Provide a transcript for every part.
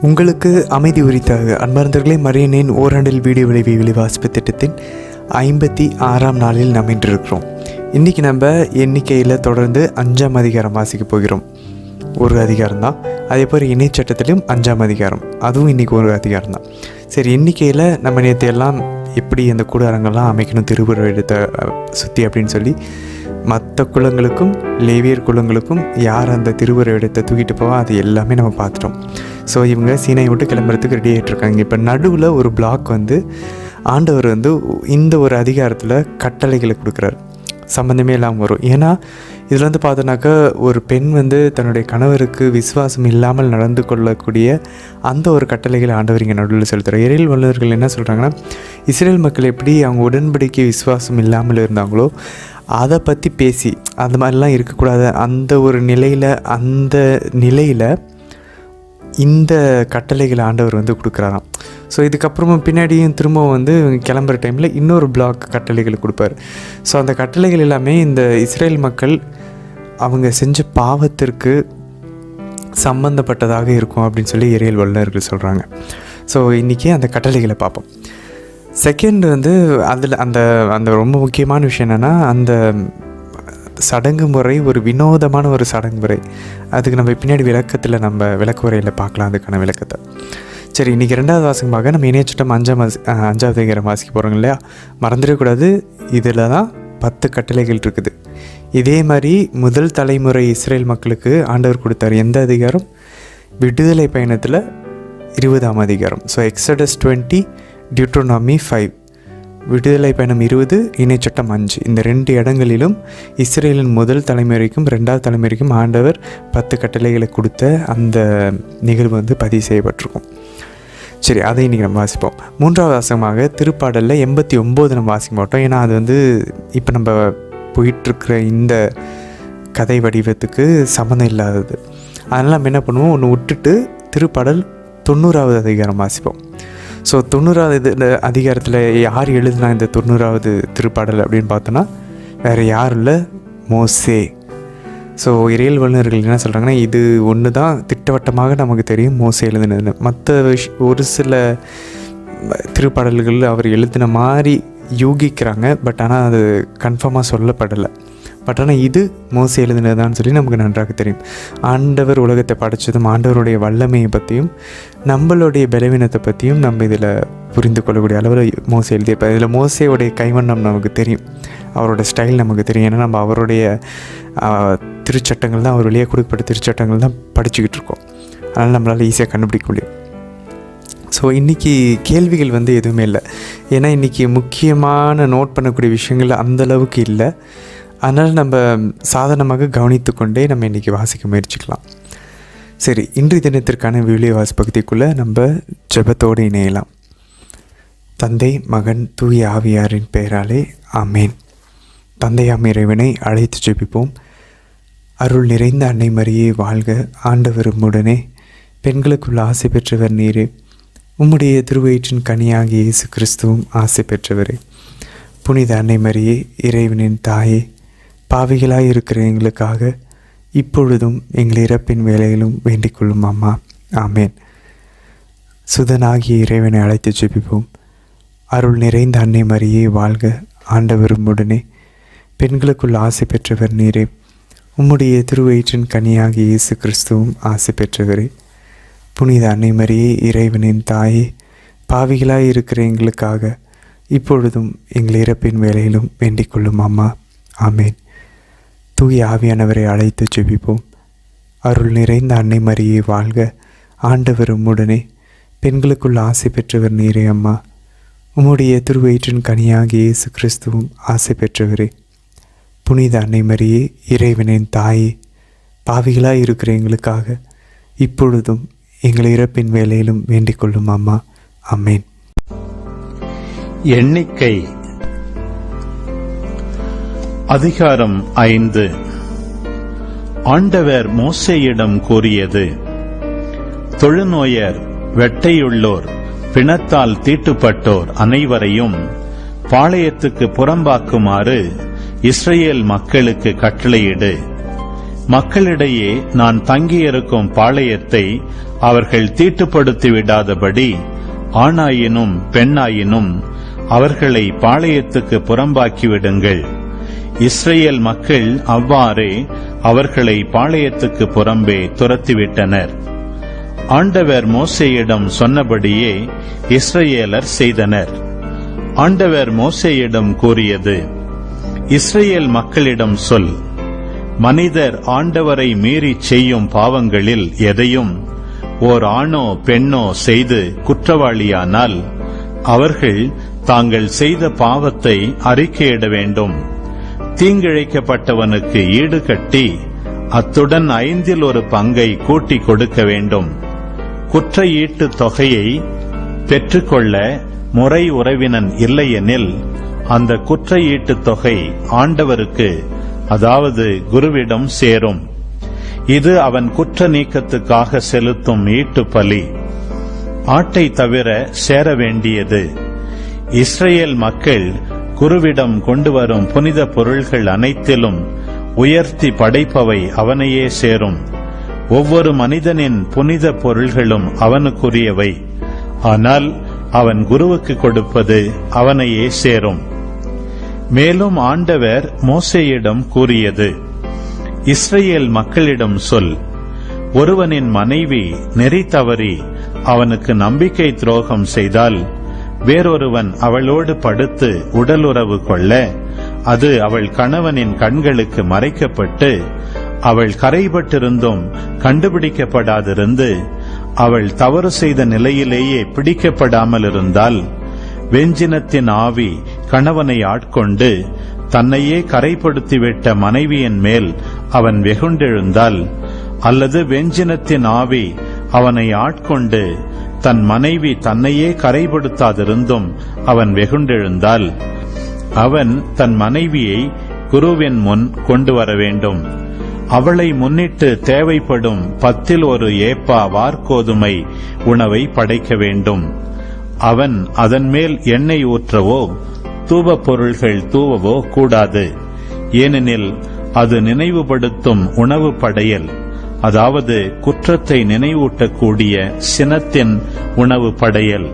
உங்களுக்கு அமைதி உரித்தாக அன்பார்ந்தவர்களே, மரியனின் ஓராண்டில் வீடியோ விளைவி வாசிப்பு திட்டத்தின் 56ஆம் நாளில் நாம் இன்றிருக்கிறோம். இன்றைக்கி நம்ம எண்ணிக்கையில் தொடர்ந்து 5ஆம் அதிகாரம் வாசிக்க போகிறோம். ஒரு அதிகாரம் தான். அதே போல் இணை சட்டத்திலும் 5ஆம் அதிகாரம், அதுவும் இன்றைக்கி ஒரு அதிகாரம் தான். சரி, எண்ணிக்கையில் நம்ம நேற்று எல்லாம் எப்படி அந்த கூடாரங்கள்லாம் அமைக்கணும் திருவுருவத்தை சுற்றி அப்படின்னு சொல்லி மற்ற குலங்களுக்கும் லேவியர் குலங்களுக்கும் யார் அந்த திருவுருவத்தை தூக்கிட்டு போவா அது எல்லாமே நம்ம பார்த்துட்டோம். ஸோ இவங்க சீனாயை விட்டு கிளம்புறதுக்கு ரெடி ஆகிட்டுருக்காங்க. இப்போ நடுவில் ஒரு பிளாக் ஆண்டவர் இந்த ஒரு அதிகாரத்தில் கட்டளைகளை கொடுக்குறாரு. சம்மந்தமே இல்லாமல் வரும். ஏன்னா இதில் பார்த்தோன்னாக்கா ஒரு பெண் தன்னுடைய கணவருக்கு விசுவாசம் இல்லாமல் நடந்து கொள்ளக்கூடிய அந்த ஒரு கட்டளைகளை ஆண்டவர் இங்கே நடுவில் செலுத்துகிறார். இறையில் வல்லுநர்கள் என்ன சொல்கிறாங்கன்னா, இஸ்ரேல் மக்கள் எப்படி அவங்க உடன்படிக்கை விசுவாசம் இல்லாமல் இருந்தாங்களோ அதை பற்றி பேசி அந்த மாதிரிலாம் இருக்கக்கூடாது. அந்த ஒரு நிலையில் இந்த கட்டளைகளை ஆண்டவர் கொடுக்குறாராம். ஸோ இதுக்கப்புறமும் பின்னாடியும் திரும்பவும் கிளம்புற டைமில் இன்னொரு பிளாக் கட்டளைகளை கொடுப்பார். ஸோ அந்த கட்டளைகள் எல்லாமே இந்த இஸ்ரேல் மக்கள் அவங்க செஞ்ச பாவத்திற்கு சம்பந்தப்பட்டதாக இருக்கும் அப்படின்னு சொல்லி இறையியல் வல்லுநர்கள் சொல்கிறாங்க. ஸோ இன்றைக்கி அந்த கட்டளைகளை பார்ப்போம். செகண்ட் அதில் அந்த ரொம்ப முக்கியமான விஷயம் என்னென்னா, அந்த சடங்கு முறை ஒரு வினோதமான ஒரு சடங்கு முறை. அதுக்கு நம்ம பின்னாடி விளக்க உரையில் பார்க்கலாம் அதுக்கான விளக்கத்தை. சரி, இன்றைக்கி 2வது வாசகமாக நம்ம இணையச்சட்டம் 5ஆவது அதிகாரம் வாசிக்க போகிறோங்க இல்லையா? மறந்துடக்கூடாது. இதில் தான் 10 கட்டளைகள் இருக்குது. இதே மாதிரி முதல் தலைமுறை இஸ்ரேல் மக்களுக்கு ஆண்டவர் கொடுத்தார். எந்த அதிகாரம்? விடுதலை பயணத்தில் 20ஆம் அதிகாரம். ஸோ எக்ஸடஸ் 20, டியூட்ரோனாமி 5, விடுதலை பயணம் 20, இணைச்சட்டம் 5. இந்த 2 இடங்களிலும் இஸ்ரேலின் முதல் தலைமுறைக்கும் 2வது தலைமுறைக்கும் ஆண்டவர் 10 கட்டளைகளை கொடுத்த அந்த நிகழ்வு பதிவு செய்யப்பட்டிருக்கும். சரி, அதை இன்றைக்கி நம்ம வாசிப்போம். 3வது வாசகமாக திருப்பாடலில் 89 நம்ம வாசிக்க மாட்டோம். ஏன்னா அது இப்போ நம்ம போயிட்டுருக்கிற இந்த கதை வடிவத்துக்கு சம்மந்தம் இல்லாதது. அதனால் நம்ம என்ன பண்ணுவோம், ஒன்று விட்டுட்டு திருப்பாடல் 90வது அதிகாரம் வாசிப்போம். ஸோ 90வது அதிகாரத்தில் யார் எழுதுனா இந்த 90வது திருப்பாடல் அப்படின்னு பார்த்தோன்னா வேறு யாரும் இல்லை, மோசே. ஸோ இறையியல் வல்லுநர்கள் என்ன சொல்கிறாங்கன்னா, இது ஒன்று தான் திட்டவட்டமாக நமக்கு தெரியும் மோசே எழுதுனதுன்னு. மற்ற ஒரு சில திருப்பாடல்கள் அவர் எழுதின மாதிரி யூகிக்கிறாங்க. பட் ஆனால் அது கன்ஃபார்மாக சொல்லப்படலை. பட் ஆனால் இது மோசே எழுதினதான்னு சொல்லி நமக்கு நன்றாக தெரியும். ஆண்டவர் உலகத்தை படைச்சதும் ஆண்டவருடைய வல்லமையை பற்றியும் நம்மளுடைய பலவீனத்தை பற்றியும் நம்ம இதில் புரிந்து கொள்ளக்கூடிய அளவில் மோசே எழுதியிருப்பார். இதில் மோசேவுடைய கைவண்ணம் நமக்கு தெரியும், அவரோட ஸ்டைல் நமக்கு தெரியும். ஏன்னா நம்ம அவருடைய திருச்சட்டங்கள் தான், அவர் வழியாக கொடுக்கப்பட்ட திருச்சட்டங்கள் தான் படிச்சுக்கிட்டு இருக்கோம். அதனால் நம்மளால் ஈஸியாக கண்டுபிடிக்க முடியும். ஸோ இன்றைக்கி கேள்விகள் எதுவுமே இல்லை. ஏன்னா இன்றைக்கி முக்கியமான நோட் பண்ணக்கூடிய விஷயங்கள் அந்தளவுக்கு இல்லை. அதனால் நம்ம சாதாரணமாக கவனித்து கொண்டே நம்ம இன்றைக்கி வாசிக்க முயற்சிக்கலாம். சரி, இன்றைய தினத்திற்கான விவிலிய பகுதிக்குள்ளே நம்ம ஜெபத்தோடு இணையலாம். தந்தை, மகன், தூய ஆவியாரின் பெயராலே ஆமேன். தந்தையாம் இறைவனை அழைத்து ஜெபிப்போம். அருள் நிறைந்த அன்னை மரியே வாழ்க, ஆண்டவர் உம்முடனே, பெண்களுக்குள் ஆசை பெற்றவர் நீரே, உம்முடைய திருவயிற்றின் கனியாகிய இயேசு கிறிஸ்துவும் ஆசை பெற்றவரே. புனித அன்னை மரியே, இறைவனின் தாயே, பாவிகளாய் இருக்கிற எங்களுக்காக இப்பொழுதும் எங்கள் இறப்பின் வேலையிலும் வேண்டிக் கொள்ளும் அம்மா. ஆமேன். சுதனாகிய இறைவனை அழைத்து ஜெபிப்போம். அருள் நிறைந்த அன்னை மரியே வாழ்க, ஆண்டவர் உம்முடனே, பெண்களுக்குள் ஆசை பெற்றவர் நீரே, உம்முடைய திருவயிற்றின் கனியாகிய இயேசு கிறிஸ்துவும் ஆசை பெற்றவரே. புனித அன்னை மரியே, இறைவனின் தாயே, பாவிகளாய் இருக்கிற எங்களுக்காக இப்பொழுதும் எங்கள் இறப்பின் வேலையிலும் வேண்டிக் கொள்ளும் அம்மா. ஆமேன். தூய ஆவியானவரை அழைத்து ஜெபிப்போம். அருள் நிறைந்த அன்னை மரியே வாழ்க, ஆண்டவர் உம்முடனே, பெண்களுக்குள் ஆசை பெற்றவர் நீரே அம்மா, உம்முடைய திருவயிற்றின் கனியாகிய இயேசு கிறிஸ்துவும் ஆசை பெற்றவரே. புனித அன்னை மரியே, இறைவனின் தாயே, பாவிகளாய் இருக்கிற எங்களுக்காக இப்பொழுதும் எங்கள் இறப்பின் வேலையிலும் வேண்டிக் கொள்ளும் அம்மா. ஆமேன். எண்ணிக்கை அதிகாரம் 5. ஆண்டவர் மோசேயிடம் கூறியது: தொழுநோயர், வெட்டையுள்ளோர், பிணத்தால் தீட்டுப்பட்டோர் அனைவரையும் பாளையத்துக்கு புறம்பாக்குமாறு இஸ்ரவேல் மக்களுக்கு கட்டளையிடு. மக்களிடையே நான் தங்கியிருக்கும் பாளையத்தை அவர்கள் தீட்டுப்படுத்தி விடாதபடி ஆணாயினும் பெண்ணாயினும் அவர்களை பாளையத்துக்கு புறம்பாக்கிவிடுங்கள். இஸ்ரேல் மக்கள் அவ்வாறே அவர்களை பாளையத்துக்கு புறம்பே துரத்திவிட்டனர். ஆண்டவர் மோசேயிடம் சொன்னபடியே இஸ்ரேலர் செய்தனர். ஆண்டவர் மோசேயிடம் கூறியது, இஸ்ரேல் மக்களிடம் சொல், மனிதர் ஆண்டவரை மீறி செய்யும் பாவங்களில் எதையும் ஓர் ஆணோ பெண்ணோ செய்து குற்றவாளியானால் அவர்கள் தாங்கள் செய்த பாவத்தை அறிக்கையிட வேண்டும். தீங்கிழைக்கப்பட்டவனுக்கு ஈடு கட்டி அத்துடன் 1/5 பங்கை கூட்டி கொடுக்க வேண்டும். குற்ற ஈட்டு தொகையை பெற்றுக்கொள்ள முறை உறவினன் இல்லையெனில் அந்த குற்ற ஈட்டு தொகை ஆண்டவருக்கு, அதாவது குருவிடம் சேரும். இது அவன் குற்ற நீக்கத்துக்காக செலுத்தும் ஈட்டு பலி. ஆட்டை தவிர சேர வேண்டியது. இஸ்ரேல் மக்கள் குருவிடம் கொண்டு வரும் புனித பொருள்கள் அனைத்திலும் உயர்த்தி படைப்பவை அவனையே சேரும். ஒவ்வொரு மனிதனின் புனித பொருள்களும் அவனுக்குரியவை. ஆனால் அவன் குருவுக்கு கொடுப்பது அவனையே சேரும். மேலும் ஆண்டவர் மோசேயிடம் கூறியது, இஸ்ரேல் மக்களிடம் சொல், ஒருவனின் மனைவி நெறி தவறி அவனுக்கு நம்பிக்கை துரோகம் செய்தால் வேறொருவன் அவளோடு படுத்து உடலுறவு கொள்ள அது அவள் கணவனின் கண்களுக்கு மறைக்கப்பட்டு அவள் கரைபட்டிருந்தும் கண்டுபிடிக்கப்படாதிருந்து அவள் தவறு செய்த நிலையிலேயே பிடிக்கப்படாமல் இருந்தால், வெஞ்சினத்தின் ஆவி கணவனை ஆட்கொண்டு தன்னையே கரைப்படுத்திவிட்ட மனைவியின் மேல் அவன் வெகுண்டெழுந்தால், அல்லது வெஞ்சினத்தின் ஆவி அவனை ஆட்கொண்டு தன் மனைவி தன்னையே கரைப்படுத்தாதிருந்தும் அவன் வெகுண்டெழுந்தால், அவன் தன் மனைவியை குருவின் முன் கொண்டு வர வேண்டும். அவளை முன்னிட்டு தேவைப்படும் 10 ஏப்பா வார்கோதுமை உணவை படைக்க வேண்டும். அவன் அதன் மேல் எண்ணெய் ஊற்றவோ தூபப் பொருள்கள் தூவவோ கூடாது. ஏனெனில் அது நினைவுபடுத்தும் உணவு படையல், அதாவது குற்றத்தை நினைவூட்டக்கூடிய சினத்தின் உணவு படையல்.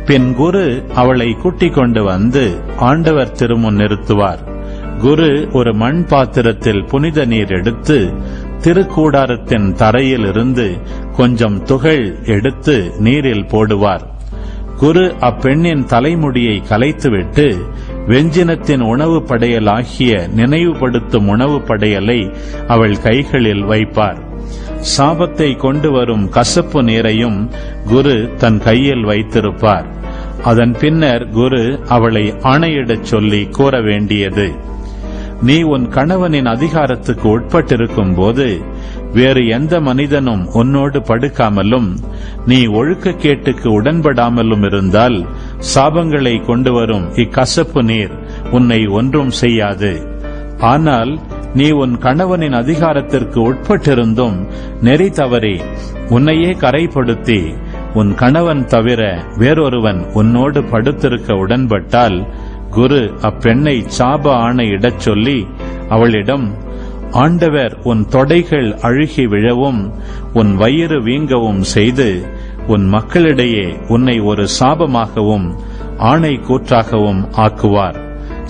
பின் குரு அவளை கூட்டிக் கொண்டு வந்து ஆண்டவர் திருமுன் நிறுத்துவார். குரு ஒரு மண் பாத்திரத்தில் புனித நீர் எடுத்து திருக்கூடாரத்தின் தரையில் இருந்து கொஞ்சம் துகள் எடுத்து நீரில் போடுவார். குரு அப்பெண்ணின் தலைமுடியை கலைத்துவிட்டு வெஞ்சினத்தின் உணவு படையல் ஆகிய நினைவுபடுத்தும் உணவு படையலை அவள் கைகளில் வைப்பார். சாபத்தை கொண்டு வரும் கசப்பு நீரையும் குரு தன் கையில் வைத்திருப்பார். அதன் பின்னர் குரு அவளை ஆணையிடச் சொல்லி கூற வேண்டியது, நீ உன் கணவனின் அதிகாரத்துக்கு உட்பட்டிருக்கும் போது வேறு எந்த மனிதனும் உன்னோடு படுக்காமலும் நீ ஒழுக்கக்கேட்டுக்கு உடன்படாமலும் இருந்தால் சாபங்களை கொண்டு வரும் இக்கசப்பு நீர் உன்னை ஒன்றும் செய்யாது. ஆனால் நீ உன் கணவனின் அதிகாரத்திற்கு உட்பட்டிருந்தும் நெறி தவறி உன்னையே கரைப்படுத்தி உன் கணவன் தவிர வேறொருவன் உன்னோடு படுத்திருக்க உடன்பட்டால், குரு அப்பெண்ணை சாப ஆணையிடச் சொல்லி அவளிடம், ஆண்டவர் உன் தொடைகள் அழுகி விழவும் உன் வயிறு வீங்கவும் செய்து உன் மக்களிடையே உன்னை ஒரு சாபமாகவும் ஆணை கூற்றாகவும் ஆக்குவார்.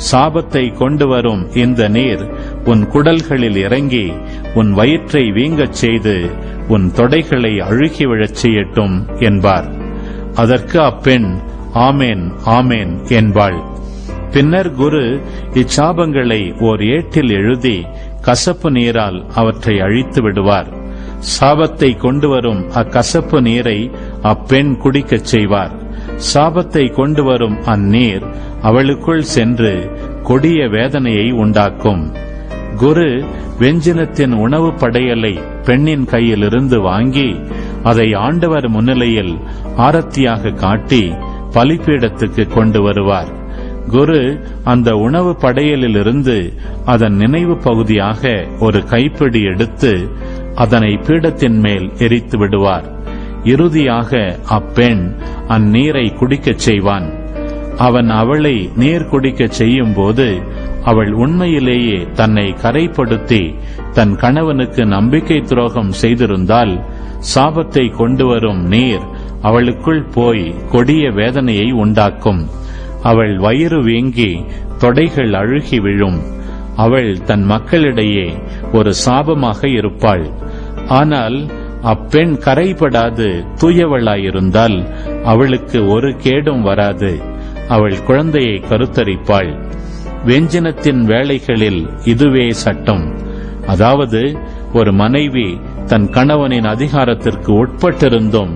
சாபத்தை கொண்டு வரும் இந்த நீர் உன் குடல்களில் இறங்கி உன் வயிற்றை வீங்கச் செய்து உன் தொடைகளை அழுகி விழச் செய்யட்டும் என்பார். அதற்கு அப்பெண் ஆமேன் ஆமேன் என்பாள். பின்னர் குரு இச்சாபங்களை ஓர் ஏட்டில் எழுதி கசப்பு நீரால் அவற்றை அழித்து விடுவார். சாபத்தை கொண்டு வரும் அக்கசப்பு நீரை அப்பெண் குடிக்கச் செய்வார். சாபத்தை கொண்டு வரும் அந்நீர் அவளுக்குள் சென்று கொடிய வேதனையை உண்டாக்கும். குரு வெஞ்சினத்தின் உணவு படையலை பெண்ணின் கையிலிருந்து வாங்கி அதை ஆண்டவர் முன்னிலையில் ஆரத்தியாக காட்டி பலிபீடத்துக்கு கொண்டு வருவார். குரு அந்த உணவு படையலிலிருந்து அதன் நினைவு பகுதியாக ஒரு கைப்பிடி எடுத்து அதனை பீடத்தின் மேல் எரித்து விடுவார். இறுதியாக அப்பெண் அந்நீரை குடிக்கச் செய்வான். அவன் அவளை நீர் குடிக்கச் செய்யும் போது அவள் உண்மையிலேயே தன்னை கரைப்படுத்தி தன் கணவனுக்கு நம்பிக்கை துரோகம் செய்திருந்தால் சாபத்தை கொண்டு வரும் நீர் அவளுக்குள் போய் கொடிய வேதனையை உண்டாக்கும். அவள் வயிறு வீங்கி தொடைகள் அழுகி விழும். அவள் தன் மக்களிடையே ஒரு சாபமாக இருப்பாள். ஆனால் அப்பெண் கரைபடாது தூயவளாயிருந்தால் அவளுக்கு ஒரு கேடும் வராது. அவள் குழந்தையை கருத்தரிப்பாள். வெஞ்சினத்தின் வேளைகளில் இதுவே சட்டம். அதாவது, ஒரு மனைவி தன் கணவனின் அதிகாரத்திற்கு உட்பட்டிருந்தும்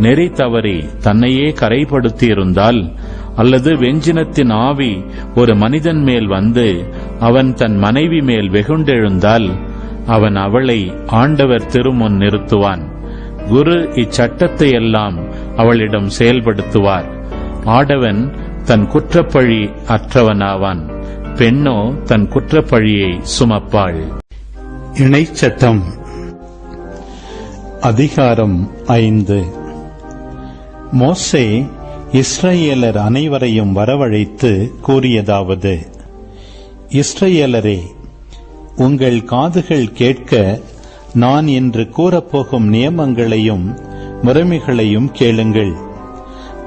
நெறி தவறி தன்னையே கரைப்படுத்தியிருந்தால், அல்லது வெஞ்சினத்தின் ஆவி ஒரு மனிதன் மேல் வந்து அவன் தன் மனைவி மேல் வெகுண்டெழுந்தால், அவன் அவளை ஆண்டவர் திருமுன் நிறுத்துவான். குரு இச்சட்டத்தை எல்லாம் அவளிடம் செயல்படுத்துவார். ஆடவன் தன் குற்றப்பழி அற்றவனாவான், பெண்ணோ தன் குற்றப்பழியை சுமப்பாள். இணைச்சட்டம் அதிகாரம் 5. மோசே இஸ்ரவேலர் அனைவரையும் வரவழைத்து கூறியதாவது: இஸ்ரவேலரே, உங்கள் காதுகள் கேட்க நான் இன்று கூறப்போகும் நியமங்களையும் முறைமைகளையும் கேளுங்கள்.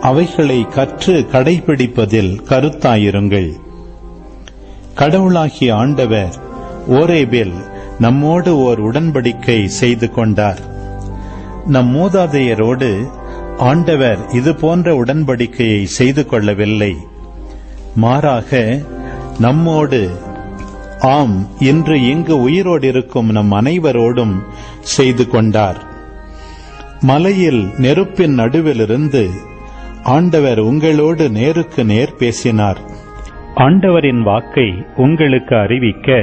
அவைகளை கற்று கடைபிடிப்பதில் கருத்தாயிருங்கள். கடவுளாகிய ஆண்டவர் ஓரேபில் நம்மோடு ஓர் உடன்படிக்கை செய்து கொண்டார். நம் மூதாதையரோடு ஆண்டவர் இது போன்ற உடன்படிக்கையை செய்து கொள்ளவில்லை. மாறாக நம்மோடு, ஆம், இன்று இங்கு உயிரோடு இருக்கும் நம் அனைவரோடும் செய்து கொண்டார். மலையில் நெருப்பின் நடுவிலிருந்து ஆண்டவர் உங்களோடு நேருக்கு நேர் பேசினார். ஆண்டவரின் வாக்கை உங்களுக்கு அறிவிக்க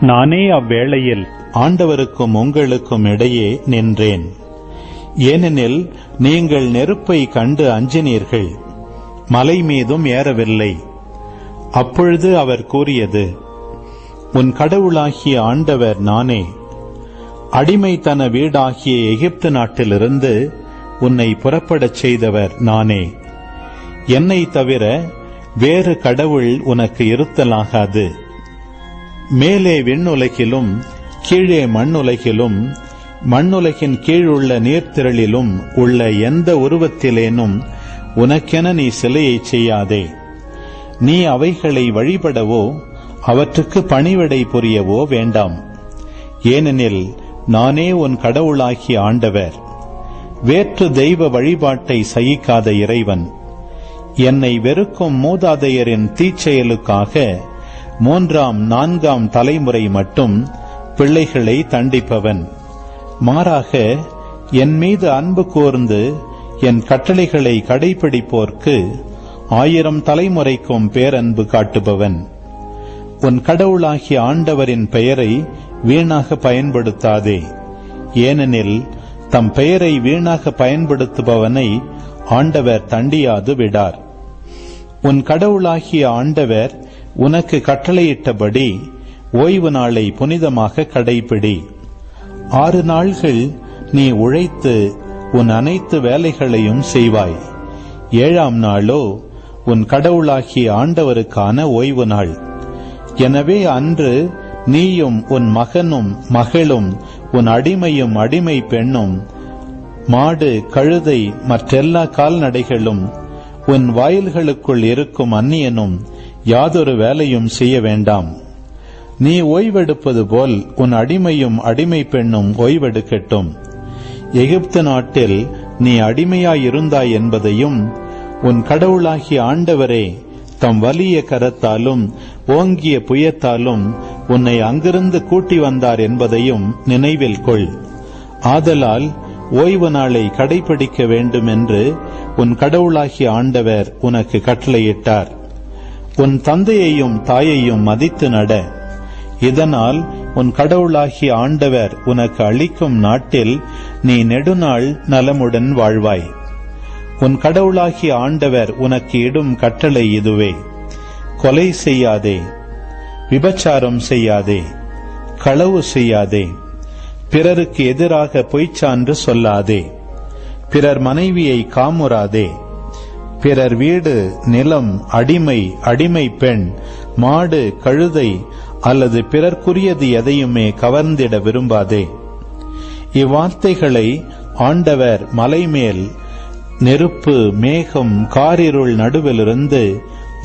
நானே அவ்வேளையில் ஆண்டவருக்கும் உங்களுக்கும் இடையே நின்றேன். ஏனெனில் நீங்கள் நெருப்பை கண்டு அஞ்சினீர்கள், மலை மீதும் ஏறவில்லை. அப்பொழுது அவர் கூறியது: உன் கடவுளாகிய ஆண்டவர் நானே. அடிமைத்தன வீடாகிய எகிப்து நாட்டிலிருந்து உன்னை புறப்படச் செய்தவர் நானே. என்னை தவிர வேறு கடவுள் உனக்கு இருத்தலாகாது. மேலே விண்ணுலகிலும் கீழே மண்ணுலகிலும் மண்ணுலகின் கீழுள்ள நீர்த்திரளிலும் உள்ள எந்த உருவத்திலேனும் உனக்கென நீ சிலையை செய்யாதே. நீ அவைகளை வழிபடவோ அவற்றுக்கு பணிவிடை புரியவோ வேண்டாம். ஏனெனில் நானே உன் கடவுளாகிய ஆண்டவர், வேற்று தெய்வ வழிபாட்டை சகிக்காத இறைவன். என்னை வெறுக்கும் மூதாதையரின் தீச்செயலுக்காக 3ஆம் 4ஆம் தலைமுறை மட்டும் பிள்ளைகளை தண்டிப்பவன். மாறாக என் மீது அன்பு கூர்ந்து என் கட்டளைகளை கடைபிடிப்போர்க்கு 1000 தலைமுறைக்கும் பேரன்பு காட்டுபவன். உன் கடவுளாகிய ஆண்டவரின் பெயரை வீணாக பயன்படுத்தாதே. ஏனெனில் தம் பெயரை வீணாக பயன்படுத்துபவனை ஆண்டவர் தண்டியாது விடார். உன் கடவுளாகிய ஆண்டவர் உனக்கு கட்டளையிட்டபடி ஓய்வு நாளை புனிதமாக கடைபிடி. 6 நாள்கள் நீ உழைத்து உன் அனைத்து வேலைகளையும் செய்வாய். 7ஆம் நாளோ உன் கடவுளாகிய ஆண்டவருக்கான ஓய்வு நாள். எனவே அன்று நீயும் உன் மகனும் மகளும் உன் அடிமையும் அடிமை பெண்ணும் மாடு கழுதை மற்றெல்லா கால்நடைகளும் உன் வாயில்களுக்குள் இருக்கும் அந்நியனும் யாதொரு வேலையும் செய்ய வேண்டாம். நீ ஓய்வெடுப்பது போல் உன் அடிமையும் அடிமை பெண்ணும் ஓய்வெடுக்கட்டும். எகிப்து நாட்டில் நீ அடிமையாயிருந்தாய் என்பதையும் உன் கடவுளாகிய ஆண்டவரே தம் வலிய கரத்தாலும் ஓங்கிய புயத்தாலும் உன்னை அங்கிருந்து கூட்டி வந்தார் என்பதையும் நினைவில் கொள். ஆதலால் ஓய்வு நாளை கடைபிடிக்க வேண்டும் என்று உன் கடவுளாகிய ஆண்டவர் உனக்கு கட்டளையிட்டார். உன் தந்தையையும் தாயையும் மதித்து நட. இதனால் உன் கடவுளாகிய ஆண்டவர் உனக்கு அளிக்கும் நாட்டில் நீ நெடுநாள் நலமுடன் வாழ்வாய். உன் கடவுளாகிய ஆண்டவர் உனக்கு இடும் கட்டளை இதுவே: கொலை செய்யாதே, விபச்சாரம் செய்யாதே, களவு செய்யாதே, பிறருக்கு எதிராக பொய்ச்சான்று சொல்லாதே, பிறர் மனைவியை காமுறாதே, பிறர் வீடு, நிலம், அடிமை, அடிமை பெண், மாடு, கழுதை அல்லது பிறர்க்குரியது எதையுமே கவர்ந்திட விரும்பாதே. இவ்வார்த்தைகளை ஆண்டவர் மலைமேல் நெருப்பு, மேகம், காரிருள் நடுவிலிருந்து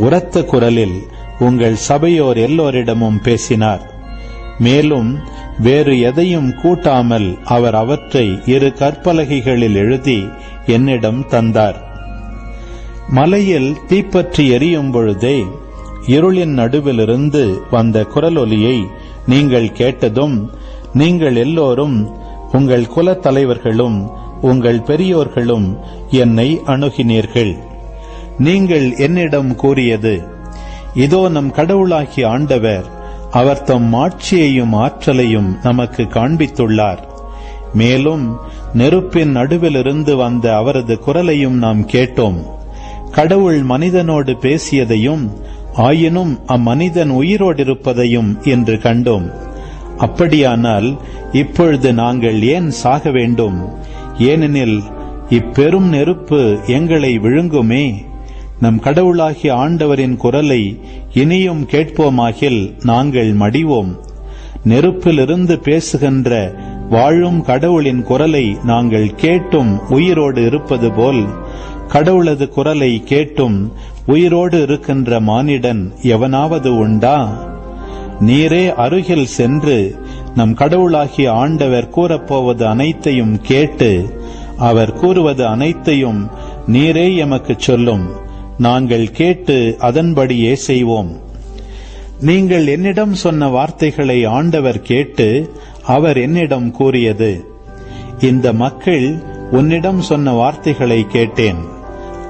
உரத்த குரலில் உங்கள் சபையோர் எல்லோரிடமும் பேசினார். மேலும் வேறு எதையும் கூட்டாமல் அவர் அவற்றை 2 கற்பலகைகளில் எழுதி என்னிடம் தந்தார். மலையில் தீப்பற்றி எரியும் பொழுதே இருளின் நடுவிலிருந்து வந்த குரலொலியை நீங்கள் கேட்டதும் நீங்கள் எல்லோரும், உங்கள் குல தலைவர்களும் உங்கள் பெரியோர்களும் என்னை அணுகினீர்கள். நீங்கள் என்னிடம் கூறியது, இதோ நம் கடவுளாகிய ஆண்டவர் அவர் தம் ஆட்சியையும் ஆற்றலையும் நமக்கு காண்பித்துள்ளார். மேலும் நெருப்பின் நடுவிலிருந்து வந்த அவரது குரலையும் நாம் கேட்டோம். கடவுள் மனிதனோடு பேசியதையும் ஆயினும் அம்மனிதன் உயிரோடு இருப்பதையும் இன்று கண்டோம். அப்படியானால் இப்பொழுது நாங்கள் ஏன் சாக வேண்டும்? ஏனெனில் இப்பெரும் நெருப்பு எங்களை விழுங்குமே. நம் கடவுளாகிய ஆண்டவரின் குரலை இனியும் கேட்போமாகில் நாங்கள் மடிவோம். நெருப்பிலிருந்து பேசுகின்ற வாழும் கடவுளின் குரலை நாங்கள் கேட்டும் உயிரோடு இருப்பது போல், கடவுளது குரலை கேட்டும் உயிரோடு இருக்கின்ற மானிடன் எவனாவது உண்டா? நீரே அருகில் சென்று நம் கடவுளாகிய ஆண்டவர் கூறப்போவது அனைத்தையும் கேட்டு அவர் கூறுவது அனைத்தையும் நீரே எமக்குச் சொல்லும். நாங்கள் கேட்டு அதன்படியே செய்வோம். நீங்கள் என்னிடம் சொன்ன வார்த்தைகளை ஆண்டவர் கேட்டு அவர் என்னிடம் கூறியது, இந்த மக்கள் உன்னிடம் சொன்ன வார்த்தைகளை கேட்டேன்.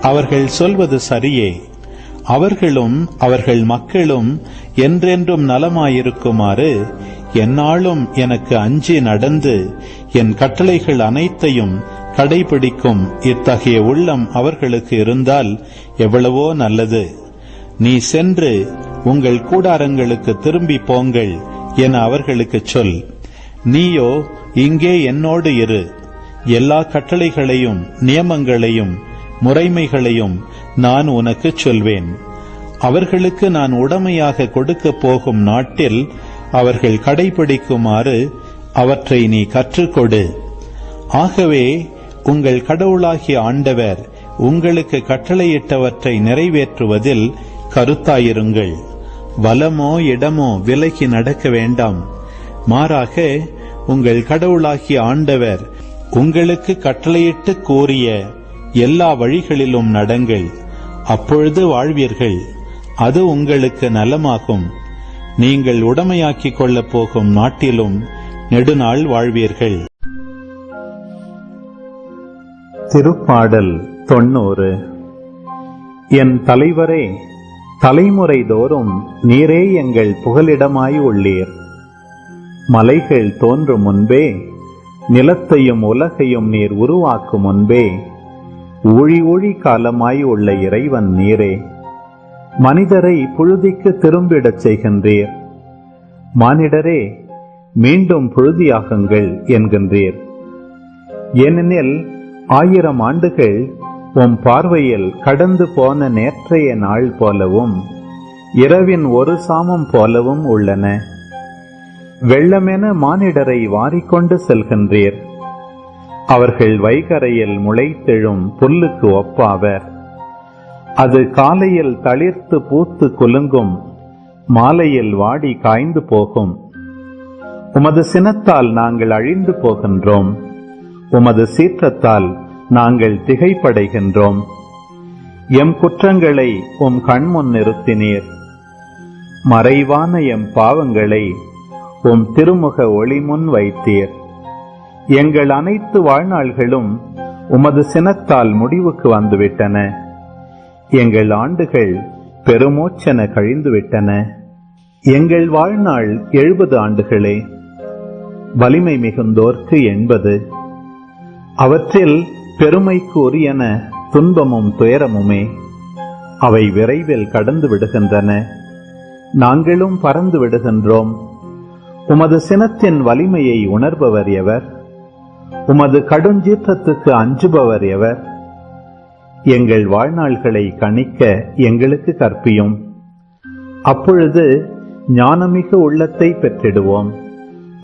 அவர்கள் சொல்வது சரியே. அவர்களும் அவர்கள் மக்களும் என்றென்றும் நலமாயிருக்குமாறு எந்நாளும் எனக்கு அஞ்சி நடந்து என் கட்டளைகள் அனைத்தையும் கடைபிடிக்கும் இத்தகைய உள்ளம் அவர்களுக்கு இருந்தால் எவ்வளவோ நல்லது. நீ சென்று உங்கள் கூடாரங்களுக்கு திரும்பி போங்கள் என அவர்களுக்கு சொல். நீயோ இங்கே என்னோடு இரு. எல்லா கட்டளைகளையும் நியமங்களையும் முறைமைகளையும் நான் உனக்கு சொல்வேன். அவர்களுக்கு நான் உடமையாக கொடுக்க போகும் நாட்டில் அவர்கள் கடைபிடிக்குமாறு அவற்றை நீ கற்றுக்கொடு. ஆகவே உங்கள் கடவுளாகிய ஆண்டவர் உங்களுக்கு கட்டளையிட்டவற்றை நிறைவேற்றுவதில் கருத்தாயிருங்கள். வலமோ இடமோ விலகி நடக்க வேண்டாம். மாறாக உங்கள் கடவுளாகிய ஆண்டவர் உங்களுக்கு கட்டளையிட்டு கூறிய எல்லா வழிகளிலும் நடங்கள். அப்பொழுது வாழ்வீர்கள். அது உங்களுக்கு நலமாகும். நீங்கள் உடமையாக்கிக் கொள்ளப் போகும் நாட்டிலும் நெடுநாள் வாழ்வீர்கள். திருப்பாடல் 90. என் தலைவரே, தலைமுறை தோறும் நீரே எங்கள் புகலிடமாய் உள்ளீர். மலைகள் தோன்றும் முன்பே, நிலத்தையும் உலகையும் நீர் உருவாக்கும் முன்பே, ஊழி ஊழி காலமாய் உள்ள இறைவன் நீரே. மனிதரை புழுதிக்கு திரும்பிடச் செய்கின்றீர். மானிடரே, மீண்டும் புழுதியாகுங்கள் என்கின்றீர். ஏனெனில் 1000 ஆண்டுகள் உம் பார்வையில் கடந்து போன நேற்றைய நாள் போலவும் இரவின் ஒரு சாமம் போலவும் உள்ளன. வெள்ளமென மானிடரை வாரிக்கொண்டு செல்கின்றீர். அவர்கள் வைகரையில் முளைத்தெழும் புல்லுக்கு ஒப்பாவர். அது காலையில் தளிர்த்து பூத்து குலுங்கும், மாலையில் வாடி காய்ந்து போகும். உமது சினத்தால் நாங்கள் அழிந்து போகின்றோம். உமது சீற்றத்தால் நாங்கள் திகைப்படைகின்றோம். எம் குற்றங்களை உம் கண்முன் நிறுத்தினீர். மறைவான எம் பாவங்களை உம் திருமுக ஒளிமுன் வைத்தீர். எங்கள் அனைத்து வாழ்நாள்களும் உமது சினத்தால் முடிவுக்கு வந்துவிட்டன. எங்கள் ஆண்டுகள் பெருமூச்சென கழிந்துவிட்டன. எங்கள் வாழ்நாள் 70 ஆண்டுகளே. வலிமை மிகுந்தோர்க்கு 80. அவற்றில் பெருமைக்கு உரியன துன்பமும் துயரமுமே. அவை விரைவில் கடந்து விடுகின்றன. நாங்களும் பறந்து விடுகின்றோம். உமது சினத்தின் வலிமையை உணர்பவர் எவர்? உமது கடுஞ்சீற்றத்துக்கு அஞ்சுபவர் எவர்? எங்கள் வாழ்நாள்களை கணிக்க எங்களுக்கு கற்பியும். அப்பொழுது ஞானமிகு உள்ளத்தை பெற்றிடுவோம்.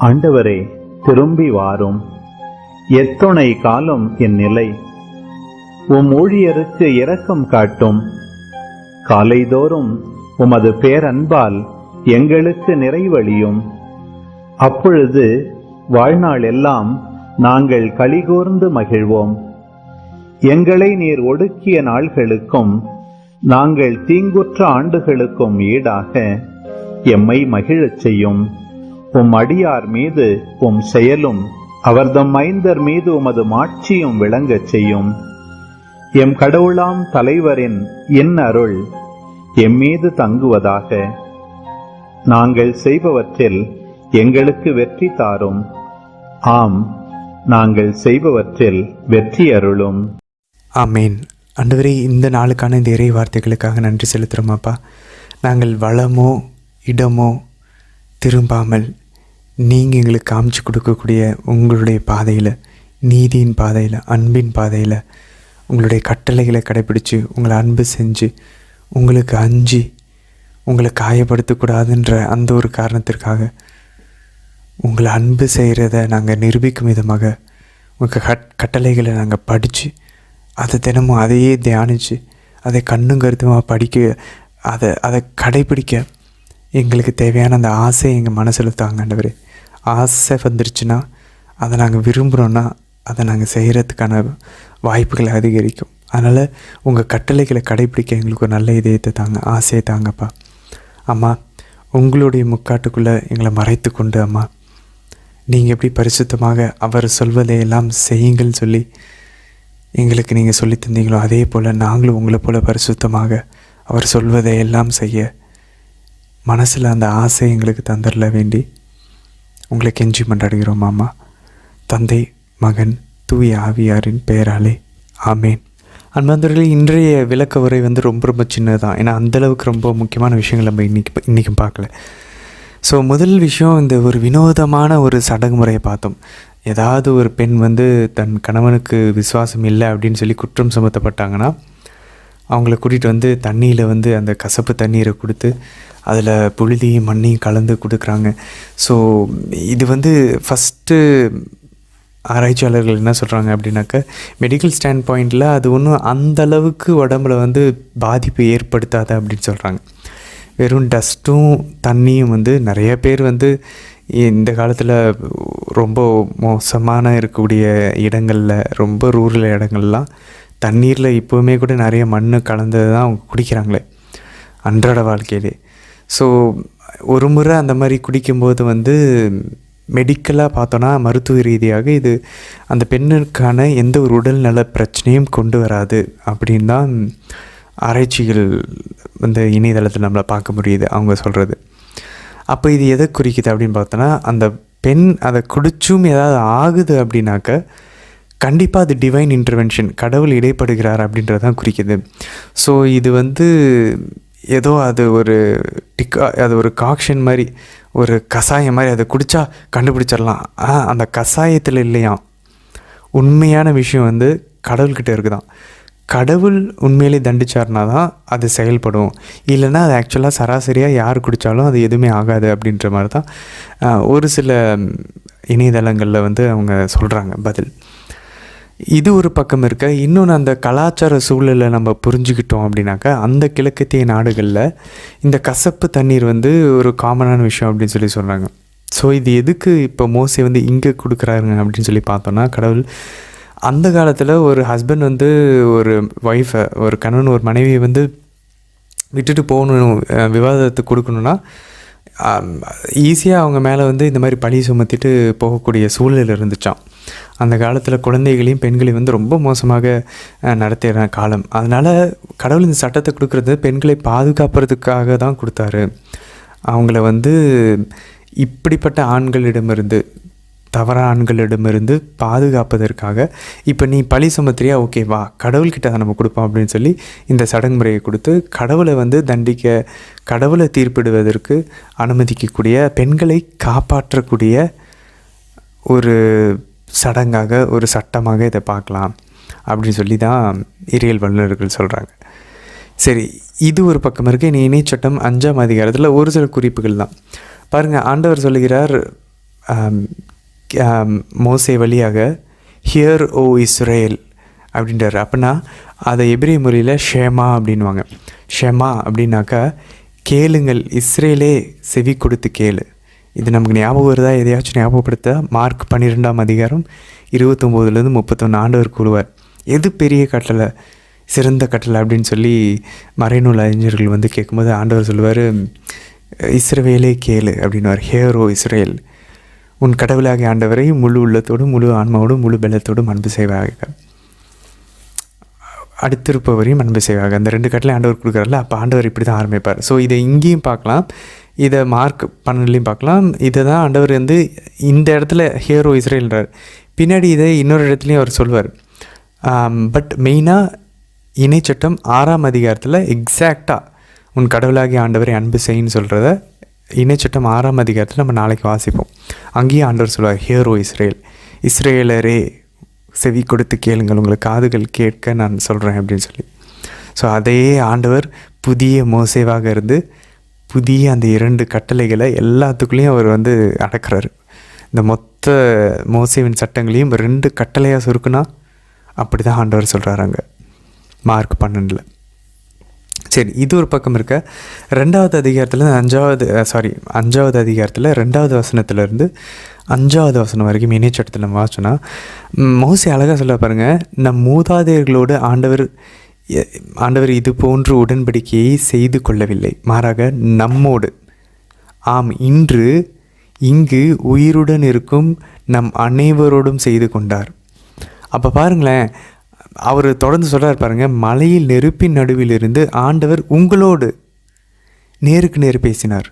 ஆண்டவரே, திரும்பி வாரும். எத்துணை காலம் என் நிலை. உம் ஊழியருக்கு இரக்கம் காட்டும். காலைதோறும் உமது பேரன்பால் எங்களுக்கு நிறைவளியும். அப்பொழுது வாழ்நாள் எல்லாம் நாங்கள் களிகூர்ந்து மகிழ்வோம். எங்களை நீர் ஒடுக்கிய நாள்களுக்கும் நாங்கள் தீங்குற்ற ஆண்டுகளுக்கும் ஈடாக எம்மை மகிழச் செய்யும். உம் அடியார் மீது உம் செயலும் அவர்தம் மைந்தர் மீது உமது மாட்சியும் விளங்கச் செய்யும். எம் கடவுளாம் தலைவரின் அருள் எம்மீது தங்குவதாக. நாங்கள் செய்பவற்றில் எங்களுக்கு வெற்றி தாரும். ஆம், நாங்கள் செய்பவற்றில் வெற்றி அருளும். ஆமேன். ஆண்டவரே, இந்த நாளுக்கான இந்த இறை வார்த்தைகளுக்காக நன்றி செலுத்துகிறோமாப்பா. நாங்கள் வளமோ இடமோ திரும்பாமல் நீங்கள் எங்களுக்கு காமிச்சு கொடுக்கக்கூடிய உங்களுடைய பாதையில், நீதியின் பாதையில், அன்பின் பாதையில், உங்களுடைய கட்டளைகளை கடைப்பிடித்து உங்களை அன்பு செஞ்சு உங்களுக்கு அஞ்சி உங்களை காயப்படுத்தக்கூடாதுன்ற அந்த ஒரு காரணத்திற்காக உங்களை அன்பு செய்கிறத நாங்கள் நிரூபிக்கும் விதமாக உங்கள் கட்டளைகளை நாங்கள் படித்து அதை தினமும் அதையே தியானித்து அதை கண்ணும் கருத்துமாக படிக்க அதை கடைப்பிடிக்க எங்களுக்கு தேவையான அந்த ஆசையை எங்கள் மனசில் தாங்க ஆண்டவரே. ஆசை வந்துருச்சுன்னா அதை நாங்கள் விரும்புகிறோன்னா அதை நாங்கள் செய்கிறதுக்கான வாய்ப்புகளை அதிகரிக்கும். அதனால் உங்கள் கட்டளைகளை கடைப்பிடிக்க எங்களுக்கு ஒரு நல்ல இதயத்தை தாங்க, ஆசையை தாங்கப்பா. அம்மா, உங்களுடைய முக்காட்டுக்குள்ளே எங்களை மறைத்து கொண்டு அம்மா நீங்கள் எப்படி பரிசுத்தமாக அவர் சொல்வதையெல்லாம் செய்யுங்கள் சொல்லி எங்களுக்கு நீங்கள் சொல்லி தந்தீங்களோ அதே போல் நாங்களும் உங்களை போல் பரிசுத்தமாக அவர் சொல்வதையெல்லாம் செய்ய மனசில் அந்த ஆசை எங்களுக்கு தந்துடல வேண்டி உங்களை கெஞ்சி மன்றாடுகிறோம் அம்மா. தந்தை, மகன், தூய ஆவியாரின் பெயராலே ஆமேன். அன்பார்ந்தவர்களே, இன்றைய விளக்க உரை ரொம்ப ரொம்ப சின்னதான். ஏன்னா அந்தளவுக்கு ரொம்ப முக்கியமான விஷயங்கள் நம்ம இன்றைக்கும் பார்க்கல. ஸோ முதல் விஷயம், இந்த ஒரு வினோதமான ஒரு சடங்கு முறையை பார்த்தோம். ஏதாவது ஒரு பெண் தன் கணவனுக்கு விசுவாசம் இல்லை அப்படின்னு சொல்லி குற்றம் சுமத்தப்பட்டாங்கன்னா அவங்கள கூட்டிகிட்டு தண்ணியில் அந்த கசப்பு தண்ணீரை கொடுத்து அதில் புழுதியும் மண்ணையும் கலந்து கொடுக்குறாங்க. ஸோ இது ஃபஸ்ட்டு ஆராய்ச்சியாளர்கள் என்ன சொல்கிறாங்க அப்படின்னாக்கா, மெடிக்கல் ஸ்டாண்ட் பாயிண்டில் அது ஒன்றும் அந்தளவுக்கு உடம்புல பாதிப்பு ஏற்படுத்தாது அப்படின்னு சொல்கிறாங்க. வெறும் டஸ்ட்டும் தண்ணியும் நிறைய பேர் இந்த காலத்தில் ரொம்ப மோசமான இருக்கக்கூடிய இடங்களில், ரொம்ப ரூரல் இடங்கள்லாம் தண்ணீரில் இப்போவுமே கூட நிறைய மண் கலந்தது தான் அவங்க குடிக்கிறாங்களே அன்றாட வாழ்க்கையிலே. ஸோ ஒரு முறை அந்த மாதிரி குடிக்கும்போது மெடிக்கலாக பார்த்தோன்னா, மருத்துவ ரீதியாக இது அந்த பெண்ணுக்கான எந்த ஒரு உடல்நல பிரச்சனையும் கொண்டு வராது அப்படின்னு தான் ஆராய்ச்சிகள் இணையதளத்தில் நம்மளை பார்க்க முடியுது அவங்க சொல்கிறது. அப்போ இது எதை குறிக்குது அப்படின்னு பார்த்தோன்னா, அந்த பெண் அதை குடிச்சும் ஏதாவது ஆகுது அப்படின்னாக்க கண்டிப்பாக அது டிவைன் இன்டர்வென்ஷன், கடவுள் இடைப்படுகிறார் அப்படின்றதான் குறிக்குது. ஸோ இது ஏதோ அது ஒரு அது ஒரு காக்ஷன் மாதிரி, ஒரு கஷாயம் மாதிரி, அதை குடித்தா கண்டுபிடிச்சிடலாம். அந்த கஷாயத்தில் இல்லையா, உண்மையான விஷயம் கடவுள்கிட்ட இருக்குதான். கடவுள் உண்மையிலே தண்டிச்சார்னா தான் அது செயல்படும், இல்லைன்னா அது ஆக்சுவலாக சராசரியாக யார் குடித்தாலும் அது எதுவுமே ஆகாது அப்படின்ற மாதிரி தான் ஒரு சில இணையதளங்களில் அவங்க சொல்கிறாங்க பதில். இது ஒரு பக்கம் இருக்க, இன்னொன்று அந்த கலாச்சார சூழலை நம்ம புரிஞ்சுக்கிட்டோம் அப்படின்னாக்கா, அந்த கிழக்கத்திய நாடுகளில் இந்த கசப்பு தண்ணீர் ஒரு காமனான விஷயம் அப்படின்னு சொல்லி சொல்கிறாங்க. ஸோ இது எதுக்கு இப்போ மோசே இங்கே கொடுக்குறாருங்க அப்படின்னு சொல்லி பார்த்தோன்னா, கடவுள் அந்த காலத்தில் ஒரு ஹஸ்பண்ட் ஒரு ஒய்ஃபை, ஒரு கணவன் ஒரு மனைவியை விட்டுட்டு போகணும், விவாதத்துக்கு கொடுக்கணுன்னா ஈஸியாக அவங்க மேலே இந்த மாதிரி பழி சுமத்திட்டு போகக்கூடிய சூழல் இருந்துச்சான். அந்த காலத்தில் குழந்தைகளையும் பெண்களையும் ரொம்ப மோசமாக நடத்தின காலம். அதனால் கடவுள் இந்த சட்டத்தை கொடுக்குறது பெண்களை பாதுகாப்புறதுக்காக தான் கொடுத்தாரு. அவங்கள இப்படிப்பட்ட ஆண்களிடமிருந்து, தவறான ஆண்களிடமிருந்து பாதுகாப்பதற்காக. இப்போ நீ பழி சுமத்திரியா, ஓகே வா, கடவுள்கிட்ட அதை நம்ம கொடுப்போம் அப்படின்னு சொல்லி இந்த சடங்கு முறையை கொடுத்து கடவுளை தண்டிக்க, கடவுளை தீர்ப்பிடுவதற்கு அனுமதிக்கக்கூடிய, பெண்களை காப்பாற்றக்கூடிய ஒரு சடங்காக, ஒரு சட்டமாக இதை பார்க்கலாம் அப்படின்னு சொல்லி தான் இறையியல் வல்லுநர்கள் சொல்கிறாங்க. சரி, இது ஒரு பக்கம் இருக்குது. இனி இணைச்சட்டம் 5ஆம் அதிகாரத்தில் ஒரு சில குறிப்புகள் தான் பாருங்கள். ஆண்டவர் சொல்லுகிறார், மோசே வழியாக ஹியர் ஓ இஸ்ரேல் அப்படின்றார். அப்படின்னா அதை எபிரேய மொழியில் ஷேமா அப்படின்வாங்க. ஷெமா அப்படின்னாக்கா கேளுங்கள், இஸ்ரேலே செவி கொடுத்து கேளு. இது நமக்கு ஞாபகம் வருதா? எதையாச்சும் ஞாபகப்படுத்த மார்க் 12ஆம் அதிகாரம் 29 31 ஆண்டவர் கூறுவார், எது பெரிய கட்டளை, சிறந்த கட்டளை அப்படின்னு சொல்லி மறைநூல் அறிஞர்கள் வந்து கேட்கும்போது ஆண்டவர் சொல்லுவார், இஸ்ரவேலே கேளு அப்படின்வார். ஹேரோ இஸ்ரேல், உன் கடவுளாகிய ஆண்டவரை முழு உள்ளத்தோடும் முழு ஆன்மாவோடும் முழு பலத்தோடும் அன்பு செய்வாக, அடுத்திருப்பவரையும் அன்பு செய்வாங்க. அந்த 2 கட்டளை ஆண்டவர் கொடுக்குறாருல, அப்போ ஆண்டவர் இப்படி தான் ஆரம்பிப்பார். ஸோ இதை இங்கேயும் பார்க்கலாம், இதை மார்க் 12லையும் பார்க்கலாம். இதை தான் ஆண்டவர் வந்து இந்த இடத்துல ஹேரோ இஸ்ரேல்ன்றார். பின்னாடி இதை இன்னொரு இடத்துலையும் அவர் சொல்வார். பட் மெயினாக இணைச்சட்டம் 6ஆம் அதிகாரத்தில் எக்ஸாக்டாக உன் கடவுளாகிய ஆண்டவரை அன்பு செய்யின்னு சொல்கிறத இணைச்சட்டம் 6ஆம் அதிகாரத்தில் நம்ம நாளைக்கு வாசிப்போம். அங்கேயும் ஆண்டவர் சொல்வார், ஹேரோ இஸ்ரேல், இஸ்ரேலரே செவி கொடுத்து கேளுங்கள், உங்களுக்கு காதுகள் கேட்க நான் சொல்கிறேன் அப்படின்னு சொல்லி. ஸோ அதே ஆண்டவர் புதிய மோசேவாக இருந்து புதிய அந்த 2 கட்டளைகளை எல்லாத்துக்குள்ளேயும் அவர் வந்து அடக்கிறாரு. இந்த மொத்த மோசேவின் சட்டங்களையும் 2 கட்டளையாக சுருக்குனா அப்படி தான் ஆண்டவர் சொல்கிறாராங்க மார்க் 12. சரி, இது ஒரு பக்கம் இருக்க. 2வது அதிகாரத்தில் 5வது அதிகாரத்தில் 2வது வசனத்திலேருந்து 5வது வசனம் வரைக்கும் இணைச்சட்டத்தில் நம்ம வாசனா மோசே அழகாக சொல்ல பாருங்கள், நம் மூதாதையர்களோடு ஆண்டவர் இது போன்று உடன்படிக்கையை செய்து கொள்ளவில்லை, மாறாக நம்மோடு, ஆம் இன்று இங்கு உயிருடன் இருக்கும் நம் அனைவரோடும் செய்து கொண்டார். அப்போ பாருங்களேன், அவர் தொடர்ந்து சொல்கிறார் பாருங்கள், மலையில் நெருப்பின் நடுவிலிருந்து ஆண்டவர் உங்களோடு நேருக்கு நேர் பேசினார்.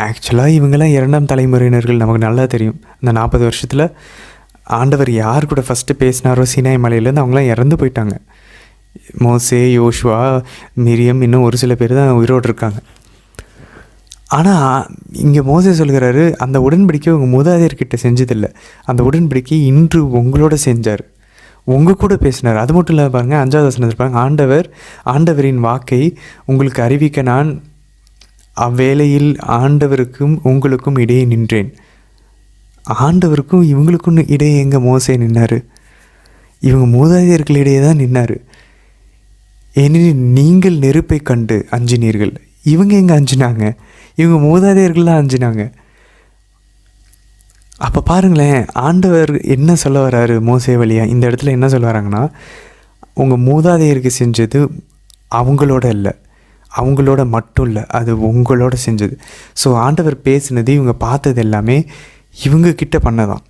ஆக்சுவலாக இவங்கெல்லாம் 2ஆம் தலைமுறையினர்கள், நமக்கு நல்லா தெரியும். அந்த 40 வருஷத்தில் ஆண்டவர் யார் கூட ஃபஸ்ட்டு பேசினாரோ சீனாய் மலையிலேருந்து அவங்களாம் இறந்து போயிட்டாங்க. மோசே, யோசுவா, மிரியம், இன்னும் ஒரு சில பேர் தான் உயிரோடு இருக்காங்க. ஆனால் இங்கே மோசே சொல்கிறாரு, அந்த உடன்படிக்கை உங்கள் மூதாதையர்கிட்ட செஞ்சதில்லை, அந்த உடன்படிக்கை இன்று உங்களோட செஞ்சார், உங்கள் கூட பேசினார். அது மட்டும் இல்லை பாருங்கள், 5வது வசனத்தில் பாருங்கள், ஆண்டவரின் வாக்கை உங்களுக்கு அறிவிக்க நான் அவ்வேளையில் ஆண்டவருக்கும் உங்களுக்கும் இடையே நின்றேன். ஆண்டவருக்கும் இவங்களுக்கும் இடையே எங்கே மோசே நின்னார்? இவங்க மூதாதையர்களிடையே தான் நின்னார். ஏனெனில் நீங்கள் நெருப்பை கண்டு அஞ்சினீர்கள். இவங்க எங்கே அஞ்சினாங்க? இவங்க மூதாதையர்கள்லாம் அஞ்சினாங்க. அப்போ பாருங்களேன், ஆண்டவர் என்ன சொல்ல வர்றாரு மோசே வழியாக? இந்த இடத்துல என்ன சொல்ல வராங்கன்னா, உங்கள் மூதாதையருக்கு செஞ்சது அவங்களோட இல்லை, அவங்களோட மட்டும் இல்லை, அது உங்களோட செஞ்சது. ஸோ ஆண்டவர் பேசினது, இவங்க பார்த்தது எல்லாமே இவங்க கிட்ட பண்ணதான்.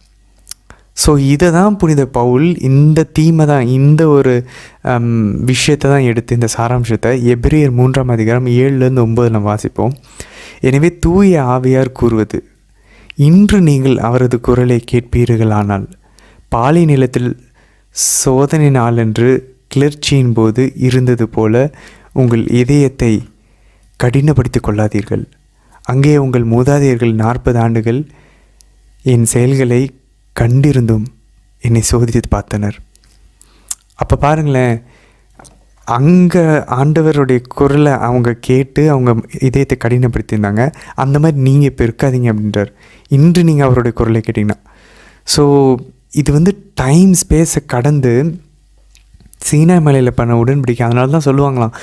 ஸோ இதை தான் புனித பவுல் இந்த தீமை தான், இந்த ஒரு விஷயத்தை தான் எடுத்து, இந்த சாராம்சத்தை எபிரேயர் 3ஆம் அதிகாரம் 7லேருந்து 9 நம்ம வாசிப்போம். எனவே தூய ஆவியார் கூறுவது, இன்று நீங்கள் அவரது குரலை கேட்பீர்களானால் பாலை நிலத்தில் சோதனை நாளென்று கிளர்ச்சியின் போது இருந்தது போல உங்கள் இதயத்தை கடினப்படுத்திக் கொள்ளாதீர்கள். அங்கே உங்கள் மூதாதையர்கள் 40 ஆண்டுகள் என் செயல்களை கண்டிருந்தும் என்னை சோதித்து பார்த்தனர். அப்போ பாருங்களேன், அங்கே ஆண்டவருடைய குரலை அவங்க கேட்டு அவங்க இதயத்தை கடினப்படுத்தியிருந்தாங்க. அந்த மாதிரி நீங்கள் இப்போ இருக்காதீங்க அப்படின்றார். இன்று நீங்கள் அவருடைய குரலை கேட்டிங்கன்னா. ஸோ இது வந்து டைம் ஸ்பேஸை கடந்து சீனாய் மலையில் பண்ண உடன்படிக்கை. அதனால தான் சொல்லுவாங்களாம்,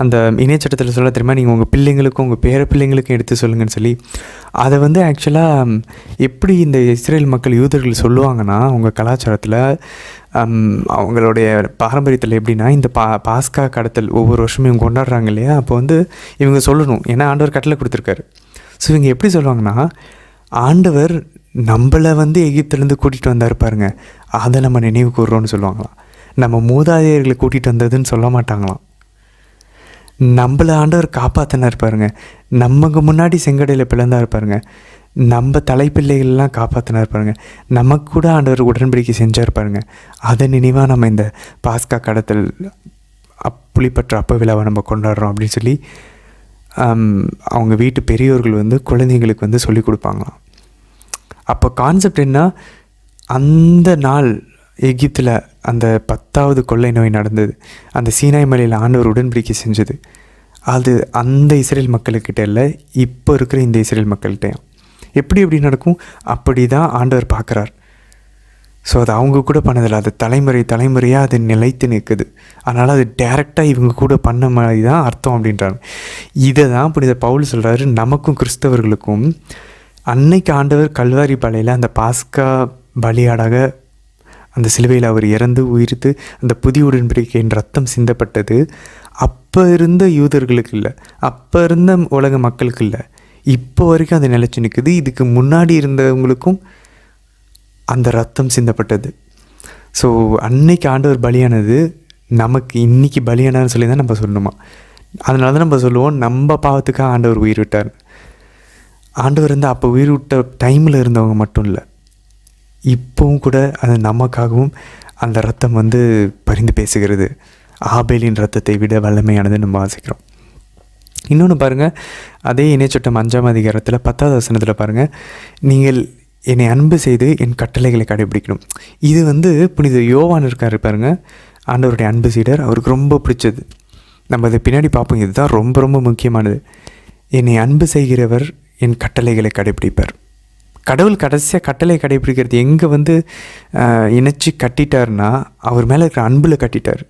அந்த இணையச்சட்டத்தில் சொல்ல தெரியுமா, நீங்கள் உங்கள் பிள்ளைங்களுக்கும் உங்கள் பேர பிள்ளைங்களுக்கும் எடுத்து சொல்லுங்கன்னு சொல்லி. அதை வந்து ஆக்சுவலாக எப்படி இந்த இஸ்ரேல் மக்கள், யூதர்கள் சொல்லுவாங்கன்னா, அவங்க கலாச்சாரத்தில் அவங்களுடைய பாரம்பரியத்தில் எப்படின்னா, இந்த பாஸ்கா கடத்தல் ஒவ்வொரு வருஷமும் இவங்க கொண்டாடுறாங்க இல்லையா, அப்போ வந்து இவங்க சொல்லணும், ஏன்னா ஆண்டவர் கட்டளை கொடுத்துருக்காரு. ஸோ இவங்க எப்படி சொல்லுவாங்கன்னா, ஆண்டவர் நம்மளை வந்து எகிப்துலேருந்து கூட்டிகிட்டு வந்தார் பாருங்க, அதை நம்ம நினைவு கூறுறோன்னு சொல்லுவாங்களாம். நம்ம மூதாதையர்களை கூட்டிகிட்டு வந்ததுன்னு சொல்ல மாட்டாங்களாம். நம்மளை ஆண்டவர் காப்பாற்றினார் பாருங்க, நமக்கு முன்னாடி செங்கடையில் பிளந்தார் பாருங்க, நம்ம தலைப்பிள்ளைகள்லாம் காப்பாற்றினார் பாருங்க, நமக்கு கூட ஆண்டவர் உடன்படிக்கை செஞ்சார் பாருங்க, அதை நினைவாக நம்ம இந்த பாஸ்கா கடத்தல் புளிப்பற்ற அப்ப விழாவை நம்ம கொண்டாடுறோம் அப்படின்னு சொல்லி அவங்க வீட்டு பெரியோர்கள் வந்து குழந்தைங்களுக்கு வந்து சொல்லி கொடுப்பாங்களாம். அப்போ கான்செப்ட் என்ன, அந்த நாள் எகிப்தில் அந்த 10வது கொள்ளை நோய் நடந்தது, அந்த சீனாய் மலையில் ஆண்டவர் உடன்படிக்கை செஞ்சது, அது அந்த இஸ்ரேல் மக்கள்கிட்ட இல்லை, இப்போ இருக்கிற இந்த இஸ்ரேல் மக்கள்கிட்டையும் எப்படி நடக்கும், அப்படி தான் ஆண்டவர் பார்க்குறார். ஸோ அது அவங்க கூட பண்ணதில்லை, அது தலைமுறையாக அது நிலைத்து நிற்குது. அதனால் அது டேரெக்டாக இவங்க கூட பண்ண மாதிரி தான் அர்த்தம் அப்படின்றாங்க. இதை தான் புனித பவுல் சொல்கிறாரு நமக்கும் கிறிஸ்தவர்களுக்கும். அன்னைக்கு ஆண்டவர் கல்வாரி பாளையில் அந்த பாஸ்கா பலியாடாக அந்த சிலுவையில் அவர் இறந்து உயிர்த்து அந்த புதிய உடன்படிக்கையின் ரத்தம் சிந்தப்பட்டது அப்போ இருந்த யூதர்களுக்கு இல்லை, அப்போ இருந்த உலக மக்களுக்கு இல்லை, இப்போ வரைக்கும் அது நிலைச்சு நிற்குது. இதுக்கு முன்னாடி இருந்தவங்களுக்கும் அந்த ரத்தம் சிந்தப்பட்டது. ஸோ அன்னைக்கு ஆண்டவர் பலியானது நமக்கு இன்றைக்கி பலியானான்னு சொல்லி தான் நம்ம சொல்லணுமா. அதனால தான் நம்ம சொல்லுவோம் நம்ம பாவத்துக்காக ஆண்டவர் உயிர் விட்டார். ஆண்டவர் வந்து அப்போ உயிர் விட்ட டைமில் இருந்தவங்க மட்டும் இல்லை, இப்போவும் கூட அது நமக்காகவும் அந்த ரத்தம் வந்து பரிந்து பேசுகிறது. ஆபேலின் ரத்தத்தை விட வல்லமையானது நம்ம வாசிக்கிறோம். இன்னொன்று பாருங்கள், அதே இணைச்சட்டம் 5ஆம் அதிகாரத்தில் 10வது வசனத்தில் பாருங்கள், நீங்கள் என்னை அன்பு செய்து என் கட்டளைகளை கடைபிடிக்கணும். இது வந்து புனித யோவான் இருக்கார் பாருங்கள், ஆண்டவருடைய அன்பு சீடர், அவருக்கு ரொம்ப பிடிச்சது. நம்ம அதை பின்னாடி பார்ப்போம். இதுதான் ரொம்ப ரொம்ப முக்கியமானது. என்னை அன்பு செய்கிறவர் என் கட்டளைகளை கடைபிடிப்பார். கடவுள் கடைசியாக கட்டளை கடைபிடிக்கிறது எங்கே வந்து இணைச்சி கட்டிட்டார்னா அவர் மேலே இருக்கிற அன்பில் கட்டிட்டார்.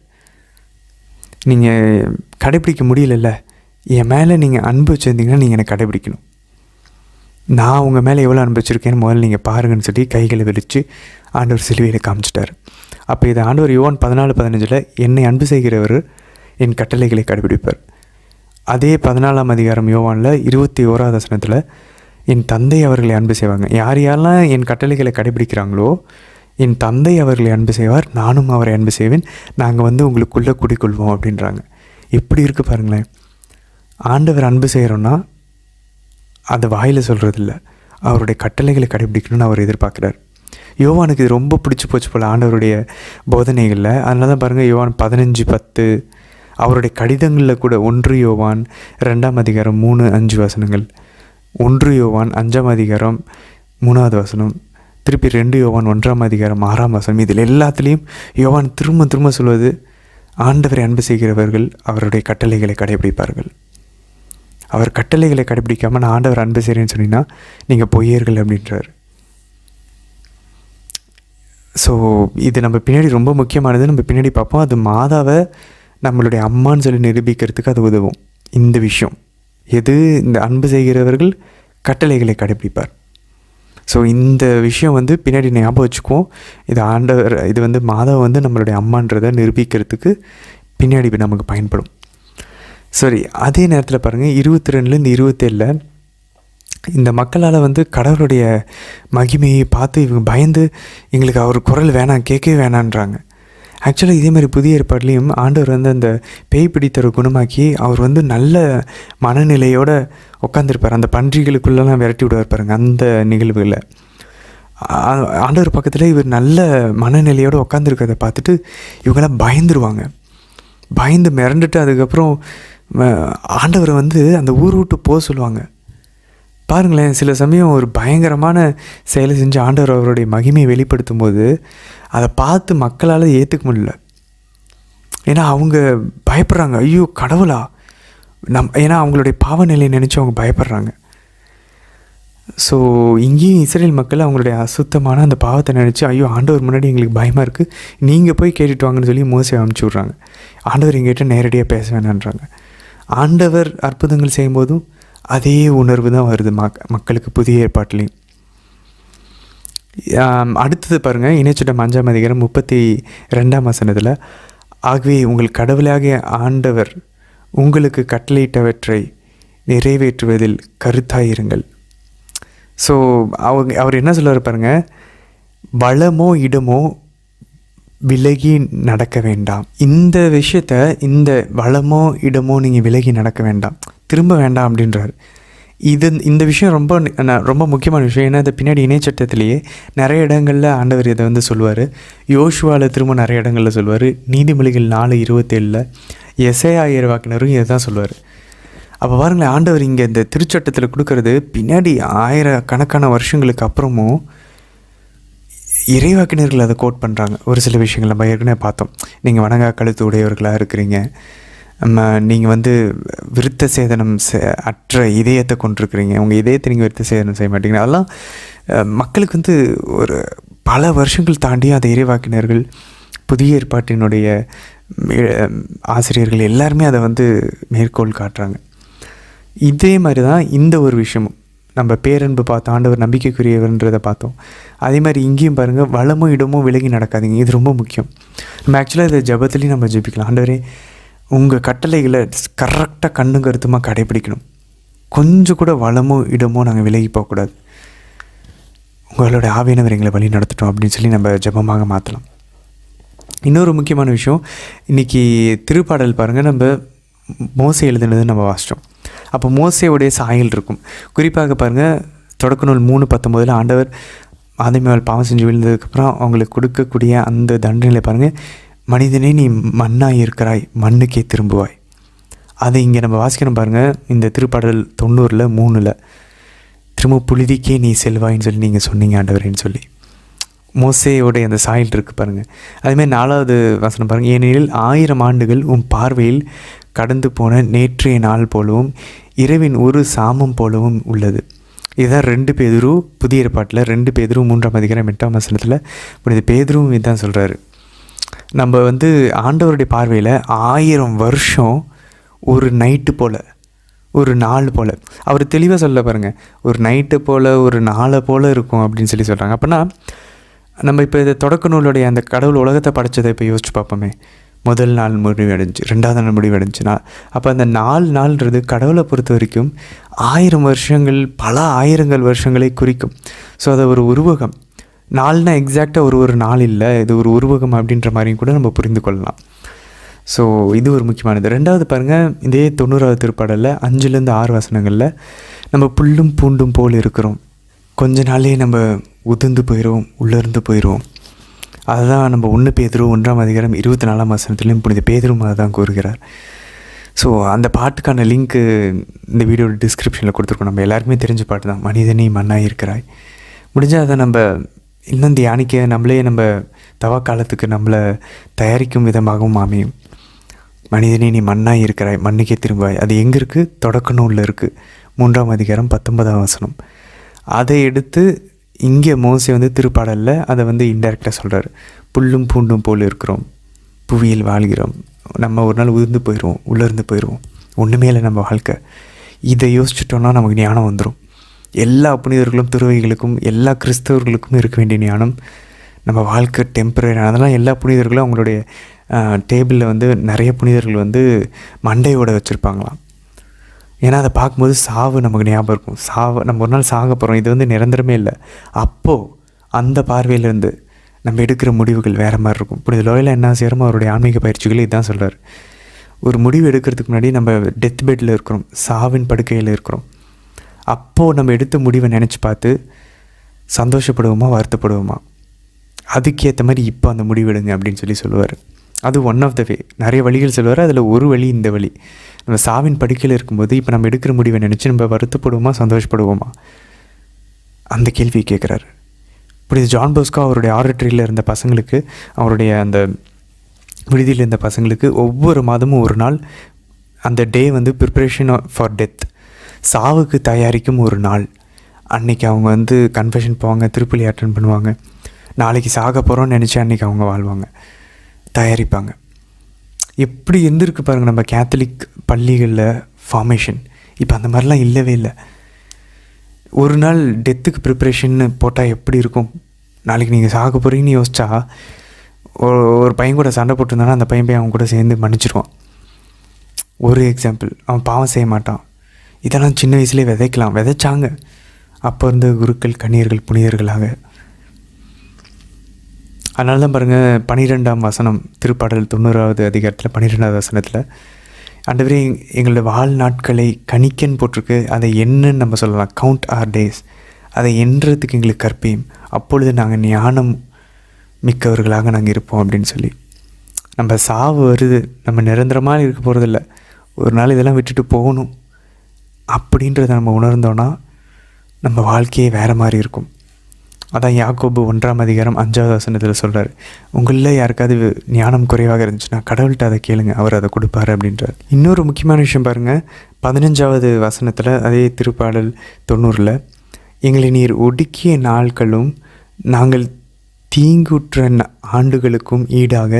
நீங்கள் கடைபிடிக்க முடியலல்ல, என் மேலே நீங்கள் அன்பு வச்சுருந்தீங்கன்னா நீங்கள் என்னை கடைபிடிக்கணும். நான் உங்கள் மேலே எவ்வளோ அன்பு வச்சுருக்கேன்னு முதல்ல நீங்கள் பாருங்கன்னு சொல்லி கைகளை விரித்து ஆண்டவர் சிலுவையில் காமிச்சிட்டார். அப்போ இது ஆண்டவர் யோவான் 14:15 என்னை அன்பு செய்கிறவர் என் கட்டளைகளை கடைபிடிப்பார். அதே 14ஆம் அதிகாரம் யோவானில் 21வது வசனத்தில் என் தந்தை அவர்களை அன்பு செய்வாங்க. யார் யாரெல்லாம் என் கட்டளைகளை கடைபிடிக்கிறாங்களோ என் தந்தை அவர்களை அன்பு செய்வார், நானும் அவரை அன்பு செய்வேன், நாங்கள் வந்து உங்களுக்குள்ளே குடிக்கொள்வோம் அப்படின்றாங்க. எப்படி இருக்குது பாருங்களேன். ஆண்டவர் அன்பு செய்கிறோன்னா அது வாயில் சொல்கிறதில்ல, அவருடைய கட்டளைகளை கடைபிடிக்கணும்னு அவர் எதிர்பார்க்குறார். யோவானுக்கு இது ரொம்ப பிடிச்சி போச்சு போல் ஆண்டவருடைய போதனைகளில். அதனால தான் பாருங்கள் யோவான் 15:10 அவருடைய கடிதங்களில் கூட 1 யோவான் 2ஆம் அதிகாரம் 3-5 வசனங்கள், 1 யோவான் 5ஆம் அதிகாரம் 3வது வசனம், திருப்பி 2 யோவான் 1ஆம் அதிகாரம் 6ஆம் வசனம், இதில் எல்லாத்துலேயும் யோவான் திரும்ப திரும்ப சொல்வது ஆண்டவரை அன்பு செய்கிறவர்கள் அவருடைய கட்டளைகளை கடைபிடிப்பார்கள். அவர் கட்டளைகளை கடைபிடிக்காமல் நான் ஆண்டவர் அன்பு செய்கிறேன்னு சொன்னீங்கன்னா நீங்கள் பொய்யர்கள் அப்படின்றார். ஸோ இது நம்ம பின்னாடி ரொம்ப முக்கியமானது, நம்ம பின்னாடி பார்ப்போம். அது மாதாவை நம்மளுடைய அம்மான்னு சொல்லி நிரூபிக்கிறதுக்கு அது உதவும். இந்த விஷயம் எது, இந்த அன்பு செய்கிறவர்கள் கட்டளைகளை கடைபிடிப்பார். ஸோ இந்த விஷயம் வந்து பின்னாடி ஞாபகம் வச்சுக்குவோம். இது ஆண்டவர், இது வந்து மாதாவை வந்து நம்மளுடைய அம்மான்றதை நிரூபிக்கிறதுக்கு பின்னாடி நமக்கு பயன்படும். சரி, அதே நேரத்தில் பாருங்கள் 22லேருந்து 27 இந்த மக்களால் வந்து கடவுளுடைய மகிமையை பார்த்து இவங்க பயந்து எங்களுக்கு அவர் குரல் வேணாம், கேட்கவே வேணான்றாங்க. ஆக்சுவலாக இதே மாதிரி புதிய ஏற்பாட்லேயும் ஆண்டவர் வந்து அந்த பேய் பிடித்தரை குணமாக்கி அவர் வந்து நல்ல மனநிலையோடு உட்காந்துருப்பார். அந்த பன்றிகளுக்குள்ளெல்லாம் விரட்டி விடுவார் பாருங்க. அந்த நிகழ்வுகளில் ஆண்டவர் பக்கத்தில் இவர் நல்ல மனநிலையோடு உட்காந்துருக்கிறத பார்த்துட்டு இவங்கெல்லாம் பயந்துருவாங்க. பயந்து மிரண்டுட்டு அதுக்கப்புறம் ஆண்டவரை வந்து அந்த ஊர் விட்டு போக சொல்லுவாங்க. பாருங்களேன், சில சமயம் ஒரு பயங்கரமான செயலை செஞ்சு ஆண்டவர் அவருடைய மகிமையை வெளிப்படுத்தும் போது அதை பார்த்து மக்களால் ஏற்றுக்க முடியல. ஏன்னா அவங்க பயப்படுறாங்க, ஐயோ கடவுளா ஏன்னா அவங்களுடைய பாவநிலையை நினச்சி அவங்க பயப்படுறாங்க. ஸோ இங்கேயும் இஸ்ரேல் மக்கள் அவங்களுடைய அசுத்தமான அந்த பாவத்தை நினச்சி ஐயோ ஆண்டவர் முன்னாடி எங்களுக்கு பயமாக இருக்குது, நீங்கள் போய் கேட்டுட்டு வாங்கன்னு சொல்லி மோசே அனுப்பிச்சி விட்றாங்க. ஆண்டவர் எங்கிட்ட நேரடியாக பேச வேணான்றாங்க. ஆண்டவர் அற்புதங்கள் செய்யும்போதும் அதே உணர்வு தான் வருது மக்களுக்கு புதிய ஏற்பாட்டிலையும். அடுத்தது பாருங்கள், இணைச்சட்டம் 5ஆம் அதிகாரம் 32ஆம் வசனத்தில் ஆகவே உங்கள் கடவுளாகிய ஆண்டவர் உங்களுக்கு கட்டளையிட்டவற்றை நிறைவேற்றுவதில் கருத்தாயிருங்கள். ஸோ அவர் என்ன சொல்லுவார் பாருங்கள், வளமோ இடமோ விலகி நடக்க வேண்டாம். இந்த விஷயத்த, இந்த வளமோ இடமோ நீங்கள் விலகி நடக்க வேண்டாம், திரும்ப வேண்டாம் அப்படின்றார். இந்த விஷயம் ரொம்ப முக்கியமான விஷயம். ஏன்னா இந்த பின்னாடி இணைச்சட்டத்திலேயே நிறைய இடங்களில் ஆண்டவர் இதை வந்து சொல்லுவார். யோசுவாவில் திரும்ப நிறைய இடங்களில் சொல்லுவார். நீதிமொழிகள் 4:27 எசேயா இறைவாக்கினரும் இதை தான் சொல்லுவார். அப்போ பாருங்களேன், ஆண்டவர் இங்கே இந்த திருச்சட்டத்தில் கொடுக்கறது பின்னாடி ஆயிரக்கணக்கான வருஷங்களுக்கு அப்புறமும் இறைவாக்கினர்கள் அதை கோட் பண்ணுறாங்க. ஒரு சில விஷயங்கள் நம்ம ஏற்கனவே பார்த்தோம். நீங்கள் வணங்கா கழுத்து உடையவர்களாக இருக்கிறீங்க, நீங்கள் வந்து விருத்த சேதனம் அற்ற இதயத்தை கொண்டிருக்கிறீங்க, உங்கள் இதயத்தை நீங்கள் விருத்த சேதனம் செய்ய மாட்டீங்க. அதெல்லாம் மக்களுக்கு வந்து ஒரு பல வருஷங்கள் தாண்டி அதை இறைவாக்கினர்கள், புதிய ஏற்பாட்டினுடைய ஆசிரியர்கள் எல்லாருமே அதை வந்து மேற்கோள் காட்டுறாங்க. இதே மாதிரி தான் இந்த ஒரு விஷயமும், நம்ம பேரன்பு பார்த்தோம், ஆண்டவர் நம்பிக்கைக்குரியவர்ன்றதை பார்த்தோம். அதே மாதிரி இங்கேயும் பாருங்கள், வளமும் இடமும் விலகி நடக்காதீங்க. இது ரொம்ப முக்கியம். நம்ம ஆக்சுவலாக இதை ஜபத்துலேயும் நம்ம ஜெபிக்கலாம். ஆண்டவரே, உங்கள் கட்டளைகளை கரெக்டாக கண்ணும் கருத்துமாக கடைப்பிடிக்கணும். கொஞ்சம் கூட வளமோ இடமோ நாங்கள் விலகி போகக்கூடாது. உங்களோட ஆவியானவர் எங்களை வழி நடத்தட்டும் அப்படின்னு சொல்லி நம்ம ஜபமாக மாற்றலாம். இன்னொரு முக்கியமான விஷயம், இன்றைக்கி திருப்பாடல் பாருங்கள், நம்ம மோசே எழுதுனது நம்ம வாசித்தோம். அப்போ மோசேவுடைய சாயல் இருக்கும். குறிப்பாக பாருங்கள், தொடக்க நூல் 3:19 ஆண்டவர் ஆதமேவாள் பாவம் செஞ்சு விழுந்ததுக்கப்புறம் அவங்களுக்கு கொடுக்கக்கூடிய அந்த தண்டனையில் பாருங்கள், மனிதனே நீ மண்ணாக இருக்கிறாய், மண்ணுக்கே திரும்புவாய். அதை இங்கே நம்ம வாசிக்கணும் பாருங்கள். இந்த திருப்பாடல் 90:3 திரும்ப புழுதிக்கே நீ செல்வாயின்னு சொல்லி நீங்கள் சொன்னீங்க ஆண்டவரேன்னு சொல்லி மோசேயோடைய அந்த சாயல் இருக்குது பாருங்கள். அதுமாதிரி 4வது வசனம் பாருங்கள், ஏனெனில் 1000 ஆண்டுகள் உன் பார்வையில் கடந்து போன நேற்றைய நாள் போலவும் இரவின் ஒரு சாமம் போலவும் உள்ளது. இதுதான் 2 பேதுரு புதிய ஏற்பாட்டில் 2 பேதுரு 3:8 வசனத்தில் புனித பேதுருவும் இதுதான் சொல்கிறாரு. நம்ம வந்து ஆண்டவருடைய பார்வையில் 1000 வருஷம் ஒரு நைட்டு போல், ஒரு நாள் போல். அவர் தெளிவாக சொல்ல பாருங்கள், ஒரு நைட்டு போல் ஒரு நாளை போல் இருக்கும் அப்படின்னு சொல்லி சொல்கிறாங்க. அப்போனா நம்ம இப்போ இதை தொடக்க நூலுடைய அந்த கடவுள் உலகத்தை படைச்சதை இப்போ யோசிச்சு பார்ப்போமே. முதல் நாள் முடிவடைஞ்சு, 2வது நாள் முடிவடைஞ்சுனா, அப்போ அந்த 4 நாள்ன்றது கடவுளை பொறுத்த வரைக்கும் 1000 வருஷங்கள், பல ஆயிரங்கள் வருஷங்களை குறிக்கும். ஸோ அதை ஒரு உருவகம், நாள்னா எக்ஸாக்டாக ஒரு நாள் இல்லை, இது ஒரு உருவகம் அப்படின்ற மாதிரியும் கூட நம்ம புரிந்து கொள்ளலாம். ஸோ இது ஒரு முக்கியமானது. 2வது பாருங்கள், இதே 90வது திருப்பாடலில் 5-6 வசனங்களில் நம்ம புல்லும் பூண்டும் போல் இருக்கிறோம், கொஞ்ச நாளே நம்ம உதிர்ந்து போயிடுவோம், உள்ளிருந்து போயிடுவோம். அதுதான் நம்ம 1 பேதுரு 1:24 வசனத்துலேயும் புனித பேதுரும் அதை தான் கூறுகிறார். ஸோ அந்த பாட்டுக்கான லிங்க்கு இந்த வீடியோட டிஸ்கிரிப்ஷனில் கொடுத்துருக்கோம். நம்ம எல்லாருக்குமே தெரிஞ்ச பாட்டு தான், மனிதனே மண்ணாக இருக்கிறாய். முடிஞ்சால் அதை நம்ம இன்னும் தியானிக்க, நம்மளே நம்ம தவா காலத்துக்கு நம்மளை தயாரிக்கும் விதமாகவும் அமையும். மனிதனே நீ மண்ணாக இருக்கிறாய், மண்ணுக்கே திரும்பாய். அது எங்கே இருக்குது? தொடக்க நூலில் இருக்குது, 3ஆம் அதிகாரம் 19ஆம் வசனம். அதை எடுத்து இங்கே மோசே வந்து திருப்பாடலில் அதை வந்து இன்டெரக்டாக சொல்கிறார். புல்லும் பூண்டும் போல் இருக்கிறோம், புவியில் வாழ்கிறோம், நம்ம ஒரு நாள் உதிர்ந்து போயிடுவோம், உள்ளிருந்து போயிடுவோம், ஒன்றுமே இல்லை நம்ம வாழ்க்கை. இதை யோசிச்சுட்டோன்னா நமக்கு ஞானம் வந்துடும். எல்லா புனிதர்களும் துறவிகளுக்கும் எல்லா கிறிஸ்தவர்களுக்கும் இருக்க வேண்டிய ஞானம். நம்ம வாழ்க்கை டெம்பரரி. அதெல்லாம் எல்லா புனிதர்களும் அவங்களுடைய டேபிளில் வந்து நிறைய புனிதர்கள் வந்து மண்டையோடு வச்சுருப்பாங்களாம். ஏன்னா அதை பார்க்கும்போது சாவு நமக்கு ஞாபகம் இருக்கும். நம்ம ஒரு நாள் சாக போகிறோம், இது வந்து நிரந்தரமே இல்லை. அப்போது அந்த பார்வையிலேருந்து நம்ம எடுக்கிற முடிவுகள் வேறு மாதிரி இருக்கும். புனித லோயலா இன்னாசியாரும் அவருடைய ஆன்மீக பயிற்சிகளை இதுதான் சொல்கிறார். ஒரு முடிவு எடுக்கிறதுக்கு முன்னாடி நம்ம டெத் பெட்டில் இருக்கிறோம், சாவின் படுக்கையில் இருக்கிறோம். அப்போது நம்ம எடுத்த முடிவை நினச்சி பார்த்து சந்தோஷப்படுவோமா, வருத்தப்படுவோமா, அதுக்கேற்ற மாதிரி இப்போ அந்த முடிவெடுங்க அப்படின்னு சொல்லி சொல்லுவார். அது ஒன் ஆஃப் த வே. நிறைய வழிகள் சொல்லுவார், அதில் ஒரு வழி இந்த வழி. நம்ம சாவின் படுக்கையில் இருக்கும்போது இப்போ நம்ம எடுக்கிற முடிவை நினச்சி நம்ம வருத்தப்படுவோமா, சந்தோஷப்படுவோமா, அந்த கேள்வியை கேட்குறாரு. இப்படி ஜான் போஸ்கோ அவருடைய ஆர்டரியில் இருந்த பசங்களுக்கு, அவருடைய அந்த விடுதியில் இருந்த பசங்களுக்கு ஒவ்வொரு மாதமும் ஒரு நாள் அந்த டே வந்து ப்ரிப்ரேஷன் ஃபார் டெத், சாவுக்கு தயாரிக்கும் ஒரு நாள். அன்றைக்கி அவங்க வந்து கன்ஃபெஷன் போவாங்க, திருப்பலி அட்டன் பண்ணுவாங்க, நாளைக்கு சாக போகிறோன்னு நினச்சி அன்றைக்கி அவங்க வாழ்வாங்க, தயாரிப்பாங்க. எப்படி இருந்திருக்கு பாருங்கள் நம்ம கேத்தலிக் பள்ளிகளில் ஃபார்மேஷன். இப்போ அந்த மாதிரிலாம் இல்லவே இல்லை. ஒரு நாள் டெத்துக்கு ப்ரிப்ரேஷன்னு போட்டால் எப்படி இருக்கும்? நாளைக்கு நீங்கள் சாக போகிறீங்கன்னு யோசிச்சா, ஒரு பையன் கூட சண்டை போட்டிருந்தானா அந்த பையன் அவன் கூட சேர்ந்து மன்னிச்சிருவான். ஒரு எக்ஸாம்பிள், அவன் பாவம் செய்ய மாட்டான். இதெல்லாம் சின்ன வயசுலேயே விதைச்சாங்க. அப்போ இருந்த குருக்கள், கன்னியர்கள், புனிதர்களாக. அதனால தான் பாருங்கள் 12ஆம் வசனம் திருப்பாடல் 90வது அதிகாரத்தில் 12வது வசனத்தில் ஆண்டவரே எங்களோட வாழ்நாட்களை கணிக்கன்னு போட்டிருக்கு, அதை என்னன்னு நம்ம சொல்லலாம், கவுண்ட் ஆர் டேஸ், அதை எண்ணுறதுக்கு எங்களுக்கு கற்பியும், அப்பொழுது நாங்கள் ஞானம் மிக்கவர்களாக நாங்கள் இருப்போம் அப்படின்னு சொல்லி. நம்ம சாவு வருது, நம்ம நிரந்தரமாக இருக்க போகிறதில்ல, ஒரு நாள் இதெல்லாம் விட்டுட்டு போகணும் அப்படின்றத நம்ம உணர்ந்தோன்னா நம்ம வாழ்க்கையே வேறு மாதிரி இருக்கும். அதான் யாக்கோபு 1ஆம் அதிகாரம் 5வது வசனத்தில் சொல்கிறார், உங்களில் யாருக்காவது ஞானம் குறைவாக இருந்துச்சுன்னா கடவுள்கிட்ட அதை கேளுங்க, அவர் அதை கொடுப்பாரு அப்படின்றார். இன்னொரு முக்கியமான விஷயம் பாருங்கள், 15வது வசனத்தில் அதே திருப்பாடல் 90ல் எங்களை நீர் ஒடுக்கிய நாட்களும் நாங்கள் தீங்குற்ற ஆண்டுகளுக்கும் ஈடாக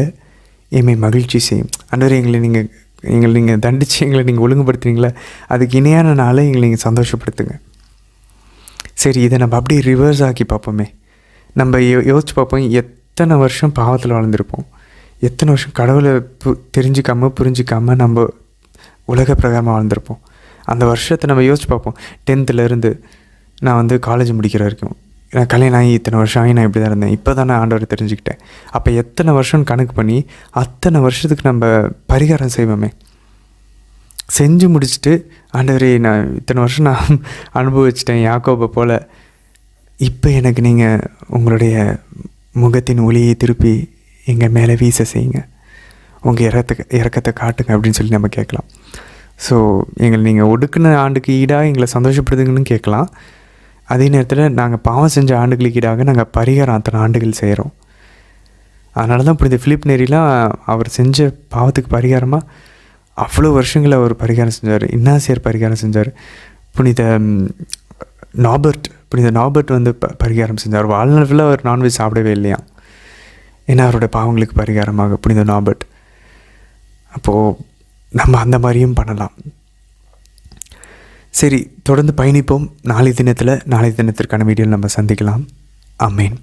எம்மை மகிழ்ச்சி செய்யும். ஆண்டவரே, எங்களை நீங்கள் தண்டித்து எங்களை நீங்கள் ஒழுங்குபடுத்துறீங்களா, அதுக்கு இணையான நாளை எங்களை நீங்கள் சந்தோஷப்படுத்துங்க. சரி, இதை நம்ம அப்படியே ரிவர்ஸ் ஆக்கி பார்ப்போமே. நம்ம யோசிச்சு பார்ப்போம், எத்தனை வருஷம் பாவத்தில் வாழ்ந்திருப்போம், எத்தனை வருஷம் கடவுளை தெரிஞ்சிக்காமல் புரிஞ்சிக்காமல் நம்ம உலக பிரகாரமாக வாழ்ந்திருப்போம். அந்த வருஷத்தை நம்ம யோசிச்சு பார்ப்போம். 10th நான் காலேஜ் முடிக்கிற வரைக்கும், நான் கல்யாணம் ஆகி இத்தனை வருஷம் ஆகி நான் இப்படி தான் இருந்தேன், இப்போ தான் நான் ஆண்டவரை தெரிஞ்சுக்கிட்டேன். அப்போ எத்தனை வருஷம்னு கணக்கு பண்ணி அத்தனை வருஷத்துக்கு நம்ம பரிகாரம் செய்வோமே. செஞ்சு முடிச்சுட்டு, ஆண்டவரே, நான் இத்தனை வருஷம் நான் அனுபவிச்சிட்டேன் யாக்கோபை போல், இப்போ எனக்கு நீங்கள் உங்களுடைய முகத்தின் ஒளியை திருப்பி எங்கள் மேலே வீச செய்யுங்க, உங்கள் இறக்கத்தை காட்டுங்க அப்படின்னு சொல்லி நம்ம கேட்கலாம். ஸோ எங்களை நீங்கள் ஒடுக்குன ஆண்டுக்கு ஈடாக எங்களை சந்தோஷப்படுதுங்கன்னு கேட்கலாம். அதே நேரத்தில் நாங்கள் பாவம் செஞ்ச ஆண்டுகளுக்கு ஈடாக நாங்கள் பரிகாரம் அத்தனை ஆண்டுகள் செய்கிறோம். அதனால தான் புனித பிலிப் நேரிலாம் அவர் செஞ்ச பாவத்துக்கு பரிகாரமாக அவ்வளோ வருஷங்களை அவர் பரிகாரம் செஞ்சார். இன்னாசியர் பரிகாரம் செஞ்சார். புனித நாபர்ட் பரிகாரம் செஞ்சார். வாழ்நாளில் அவர் நான்வெஜ் சாப்பிடவே இல்லையா, ஏன்னா அவருடைய பாவங்களுக்கு பரிகாரமாக புனித நாபர்ட். அப்போது நம்ம அந்த மாதிரியும் பண்ணலாம். சரி, தொடர்ந்து பயணிப்போம். நாளை தினத்திற்கான வீடியோவில் நம்ம சந்திக்கலாம். ஆமேன்.